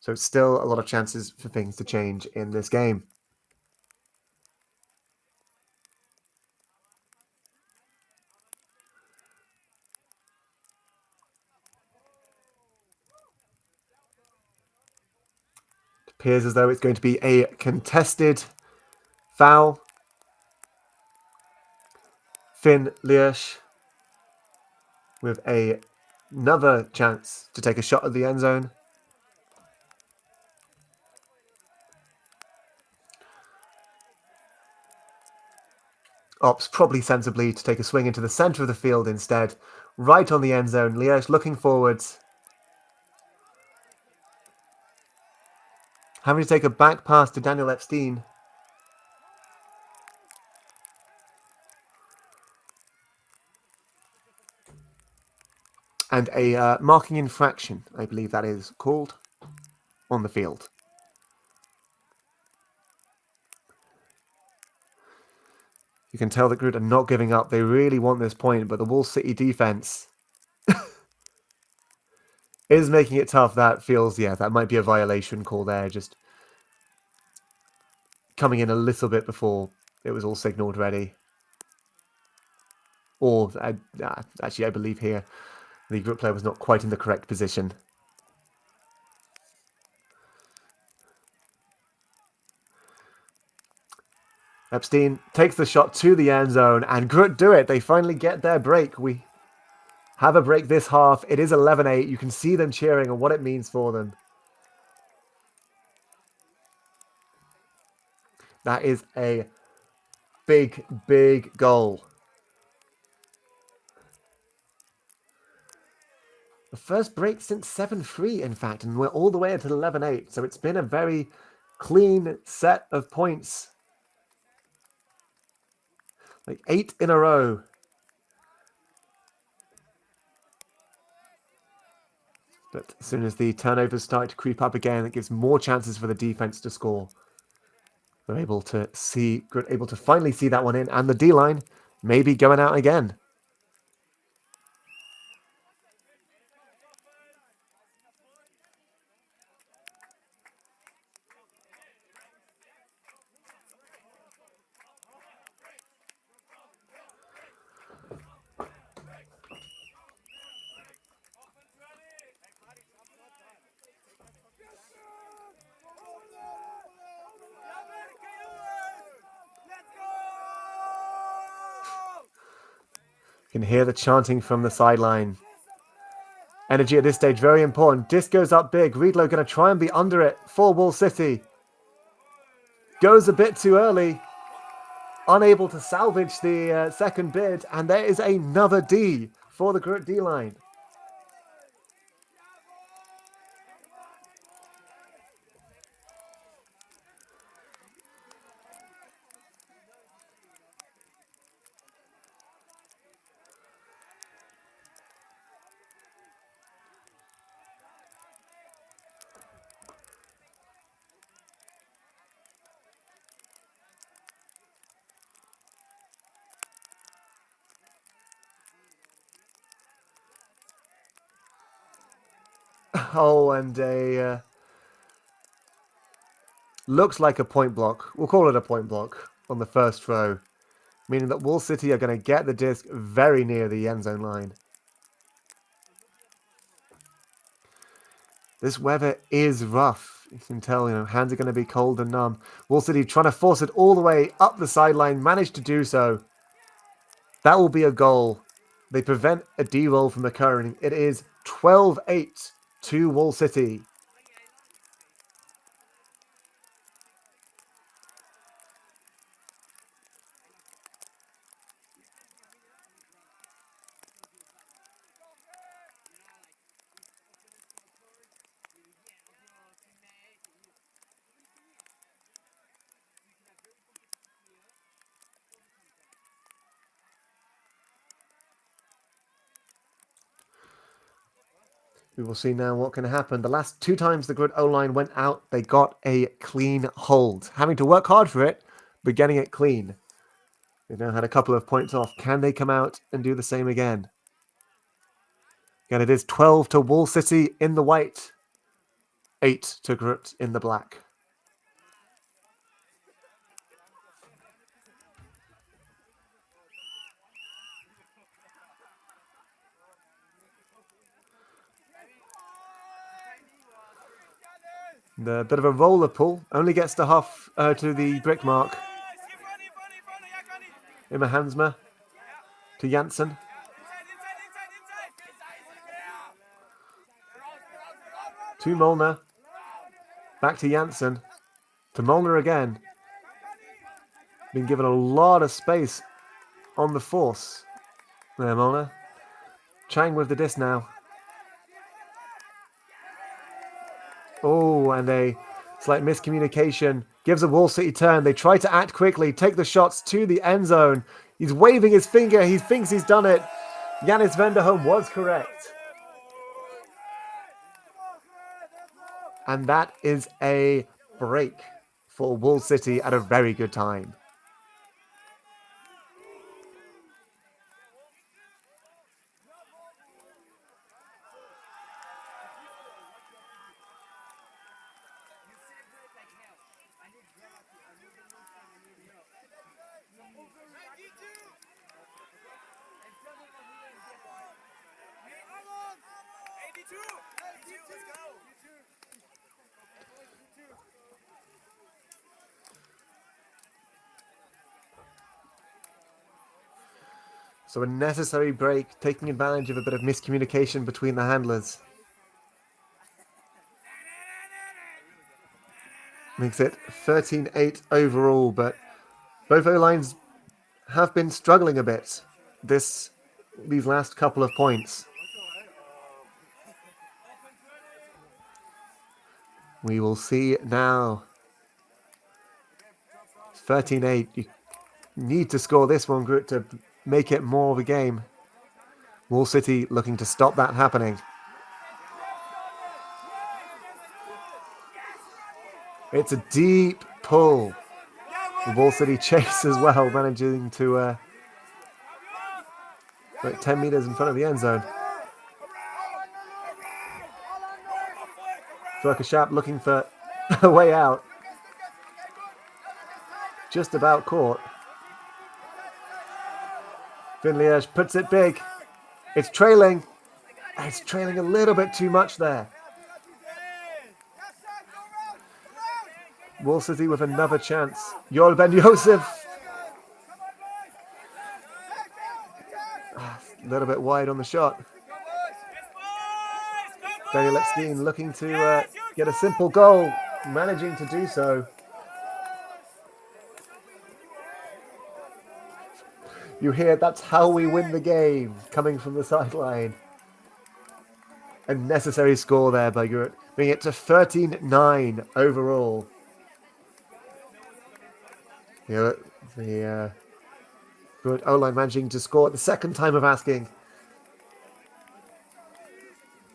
So still a lot of chances for things to change in this game. It appears as though it's going to be a contested foul. Finn Liersch with another chance to take a shot at the end zone. Opts probably sensibly to take a swing into the centre of the field instead. Right on the end zone. Liersch looking forwards. Having to take a back pass to Daniel Epstein. And a marking infraction, I believe that is called, on the field. You can tell that Grut are not giving up. They really want this point, but the Wall City defense is making it tough. That feels, yeah, that might be a violation call there. Just coming in a little bit before it was all signaled ready. Or, actually, I believe here, the Grut player was not quite in the correct position. Epstein takes the shot to the end zone, and Grut do it. They finally get their break. We have a break this half. It is 11-8. You can see them cheering and what it means for them. That is a big, big goal. The first break since 7-3, in fact, and we're all the way until 11-8. So it's been a very clean set of points. Like 8 in a row. But as soon as the turnovers start to creep up again, it gives more chances for the defense to score. They're able to finally see that one in, and the D-line maybe going out again. You can hear the chanting from the sideline. Energy at this stage, very important. Disc goes up big. Riedlo going to try and be under it for Wall City. Goes a bit too early. Unable to salvage the second bid. And there is another D for the Grut D-line. Oh, and a... looks like a point block. We'll call it a point block on the first throw. Meaning that Wall City are going to get the disc very near the end zone line. This weather is rough. You can tell, hands are going to be cold and numb. Wall City trying to force it all the way up the sideline. Managed to do so. That will be a goal. They prevent a D-roll from occurring. It is 12-8 to Wall City. We will see now what can happen. The last 2 times the Grut O-line went out, they got a clean hold. Having to work hard for it, but getting it clean. They've now had a couple of points off. Can they come out and do the same again? Again, it is 12 to Wall City in the white. 8 to Grut in the black. The bit of a roller pull only gets to to the brick mark. Immer Hansma to Janssen. To Molnar. Back to Janssen. To Molnar again. Been given a lot of space on the force. There, Molnar. Chang with the disc now. Oh, and a slight miscommunication. Gives a Wall City turn. They try to act quickly. Take the shots to the end zone. He's waving his finger. He thinks he's done it. Yanis Venderholm was correct. And that is a break for Wall City at a very good time. So a necessary break, taking advantage of a bit of miscommunication between the handlers. Makes it 13-8 overall, but both O-lines have been struggling a bit these last couple of points. We will see now. 13-8. You need to score this one, Grut, to make it more of a game. Wall City looking to stop that happening. It's a deep pull. The Wall City chase as well, managing to like 10 meters in front of the end zone. Sharp looking for a way out. Just about caught. Finliège puts it big. It's trailing. It's trailing a little bit too much there. Wall City with another chance. Yoel Ben Yosef. A little bit wide on the shot. Daniel Epstein looking to get a simple goal. Managing to do so. You hear, that's how we win the game, coming from the sideline. A necessary score there by Grut, bringing it to 13-9 overall. The Grut O-line managing to score at the second time of asking.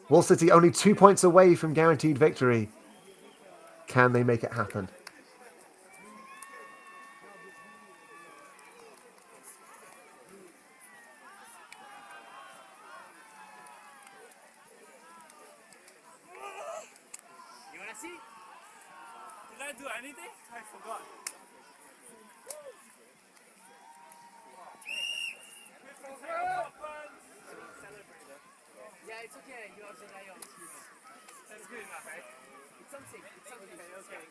Wall City only 2 points away from guaranteed victory. Can they make it happen? You wanna see? Did I do anything? I forgot. Yeah, it's okay. You have the lion. That's good enough, right? It's something. It's something. Okay.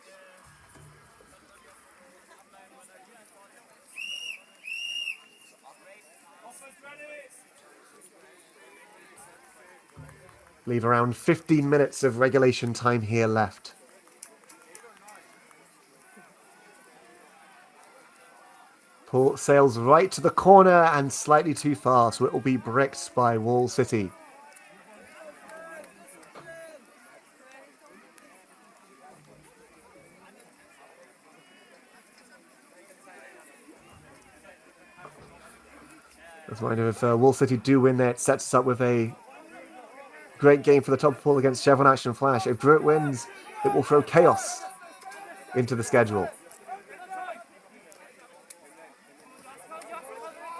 Leave around 15 minutes of regulation time here left. Paul sails right to the corner and slightly too far, so it will be bricked by Wall City. As a reminder, if Wall City do win there, it sets us up with a great game for the top pool against Chevron Action Flash. If Grut wins, it will throw chaos into the schedule.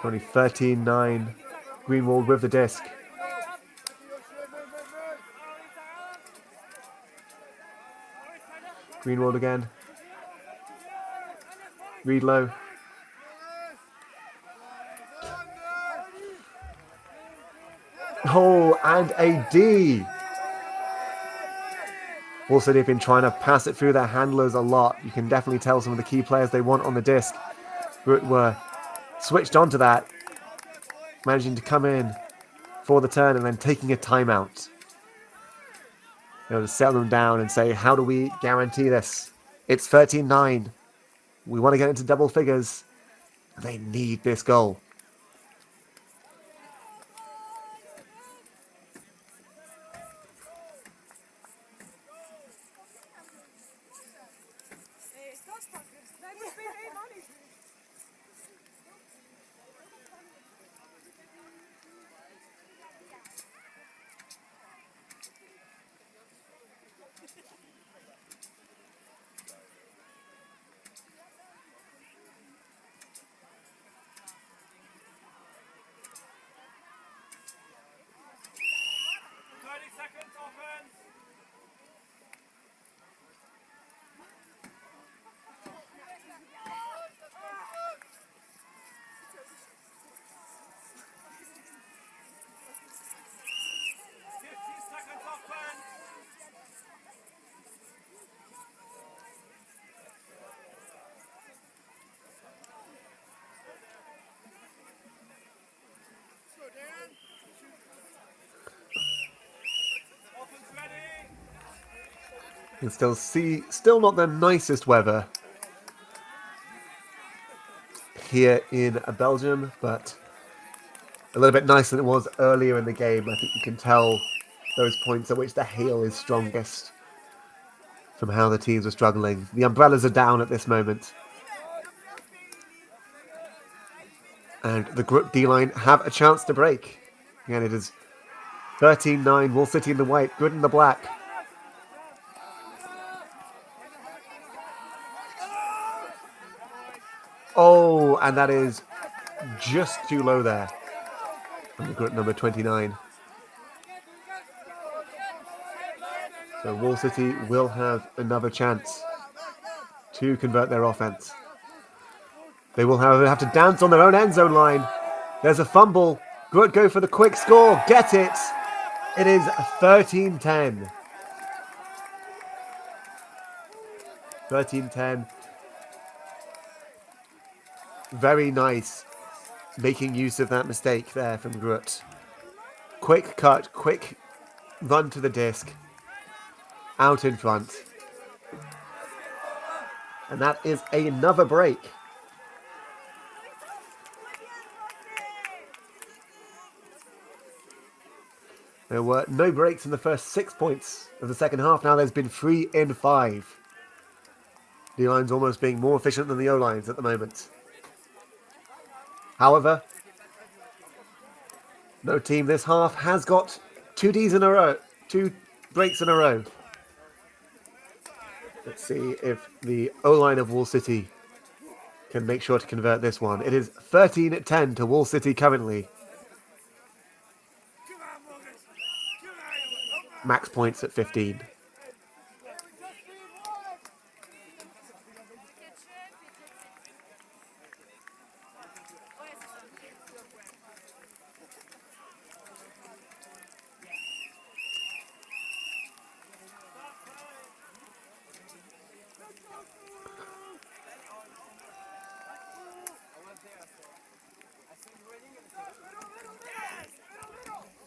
Only 13-9. Greenwald with the disc. Greenwald again. Reedlow. Oh, and a D. Wall City have been trying to pass it through their handlers a lot. You can definitely tell some of the key players they want on the disc were switched onto that, managing to come in for the turn and then taking a timeout. To settle them down and say, how do we guarantee this? It's 13-9. We want to get into double figures. They need this goal. You can still not the nicest weather here in Belgium, but a little bit nicer than it was earlier in the game. I think you can tell those points at which the hail is strongest from how the teams are struggling. The umbrellas are down at this moment. And the Grut D-line have a chance to break. Again, it is 13-9, Wall City in the white, Grut in the black. Oh, and that is just too low there from the Grut number 29. So Wall City will have another chance to convert their offense. They will, however, have to dance on their own end zone line. There's a fumble. Grut go for the quick score. Get it. It is 13-10. 13-10. Very nice. Making use of that mistake there from Grut. Quick cut, quick run to the disc. Out in front. And that is another break. There were no breaks in the first 6 points of the second half. Now there's been 3 in 5. D-line's almost being more efficient than the O-lines at the moment. However, no team this half has got 2 Ds in a row. 2 breaks in a row. Let's see if the O-line of Wall City can make sure to convert this one. It is 13-10 to Wall City currently. Max points at 15.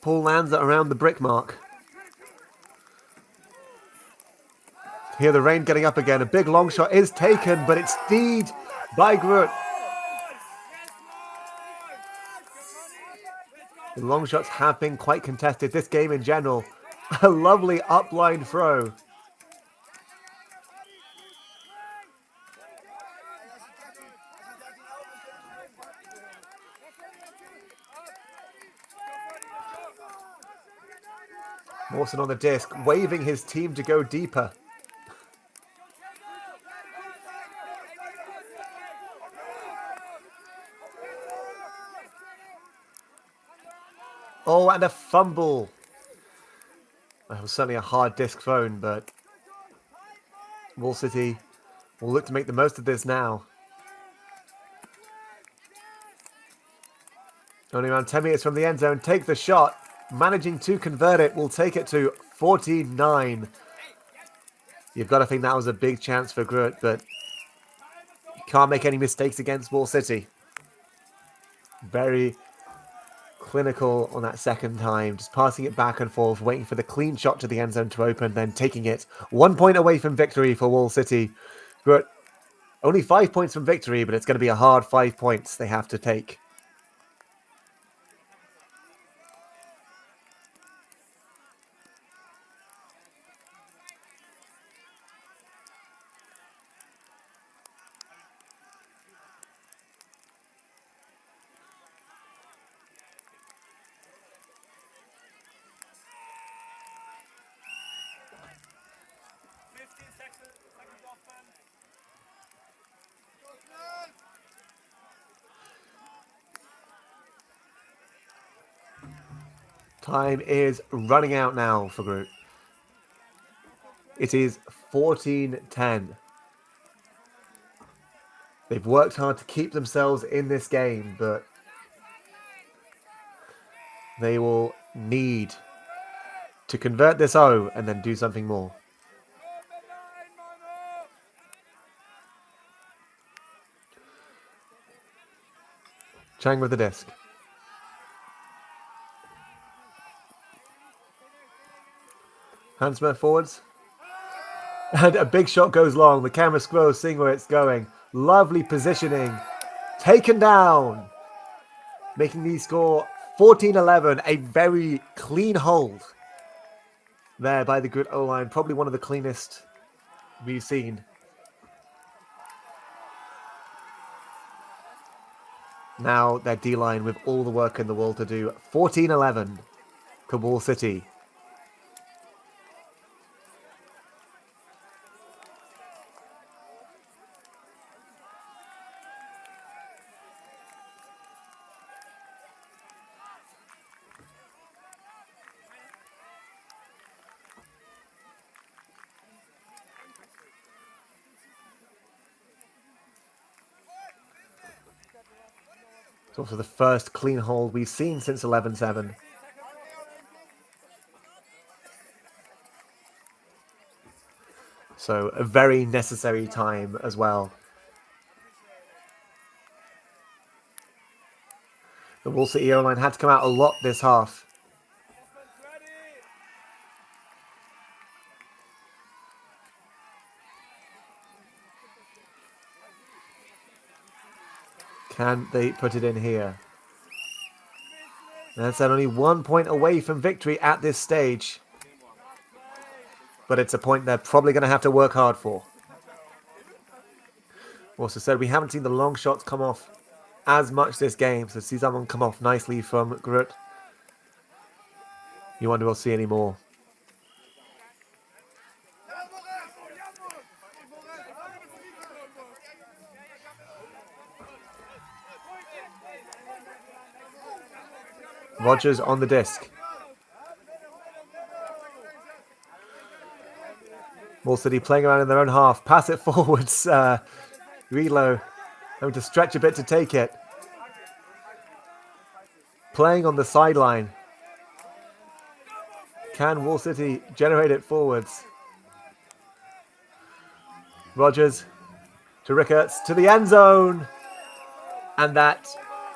Paul lands at around the brick mark. Here the rain getting up again. A big long shot is taken, but it's steed by Grut. The long shots have been quite contested this game in general. A lovely upline throw. Mawson on the disc, waving his team to go deeper. Oh, and a fumble. That was certainly a hard disc thrown, but Wall City will look to make the most of this now. Only around 10 meters from the end zone, take the shot. Managing to convert it will take it to 49. You've got to think that was a big chance for Grut, but you can't make any mistakes against Wall City. Very clinical on that second time, just passing it back and forth, waiting for the clean shot to the end zone to open, then taking it 1 point away from victory for Wall City. Grut, only 5 points from victory, but it's going to be a hard 5 points they have to take. Time is running out now for Grut. It is 14-10. They've worked hard to keep themselves in this game, but they will need to convert this O and then do something more. Chang with the disc. Hansmer forwards. And a big shot goes long. The camera scrolls, seeing where it's going. Lovely positioning. Taken down. Making the score 14-11. A very clean hold there by the Grut O-line. Probably one of the cleanest we've seen. Now their D-line with all the work in the world to do. 14-11 to Wall City. It's also the first clean hold we've seen since 11-7. So a very necessary time as well. The Wall City O-line had to come out a lot this half. Can they put it in here? That's only 1 point away from victory at this stage. But it's a point they're probably going to have to work hard for. Also said, we haven't seen the long shots come off as much this game. So see someone come off nicely from Grut. You wonder we'll see any more. Rogers on the disc. Wall City playing around in their own half. Pass it forwards. Relo having to stretch a bit to take it. Playing on the sideline. Can Wall City generate it forwards? Rogers to Rickards to the end zone. And that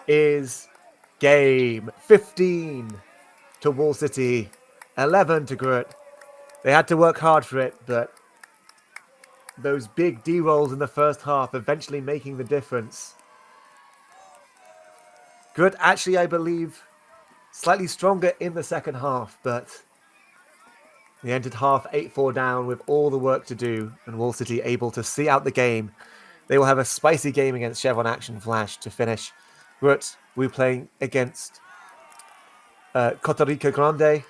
is game. 15 to Wall City. 11 to Grut. They had to work hard for it, but those big D-rolls in the first half eventually making the difference. Grut actually, I believe, slightly stronger in the second half, but they entered half 8-4 down with all the work to do, and Wall City able to see out the game. They will have a spicy game against Chevron Action Flash to finish. Grut will be playing against Costa Rica Grande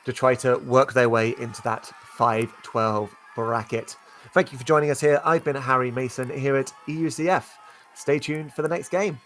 to try to work their way into that 5-12 bracket. Thank you for joining us here. I've been Harry Mason here at EUCF. Stay tuned for the next game.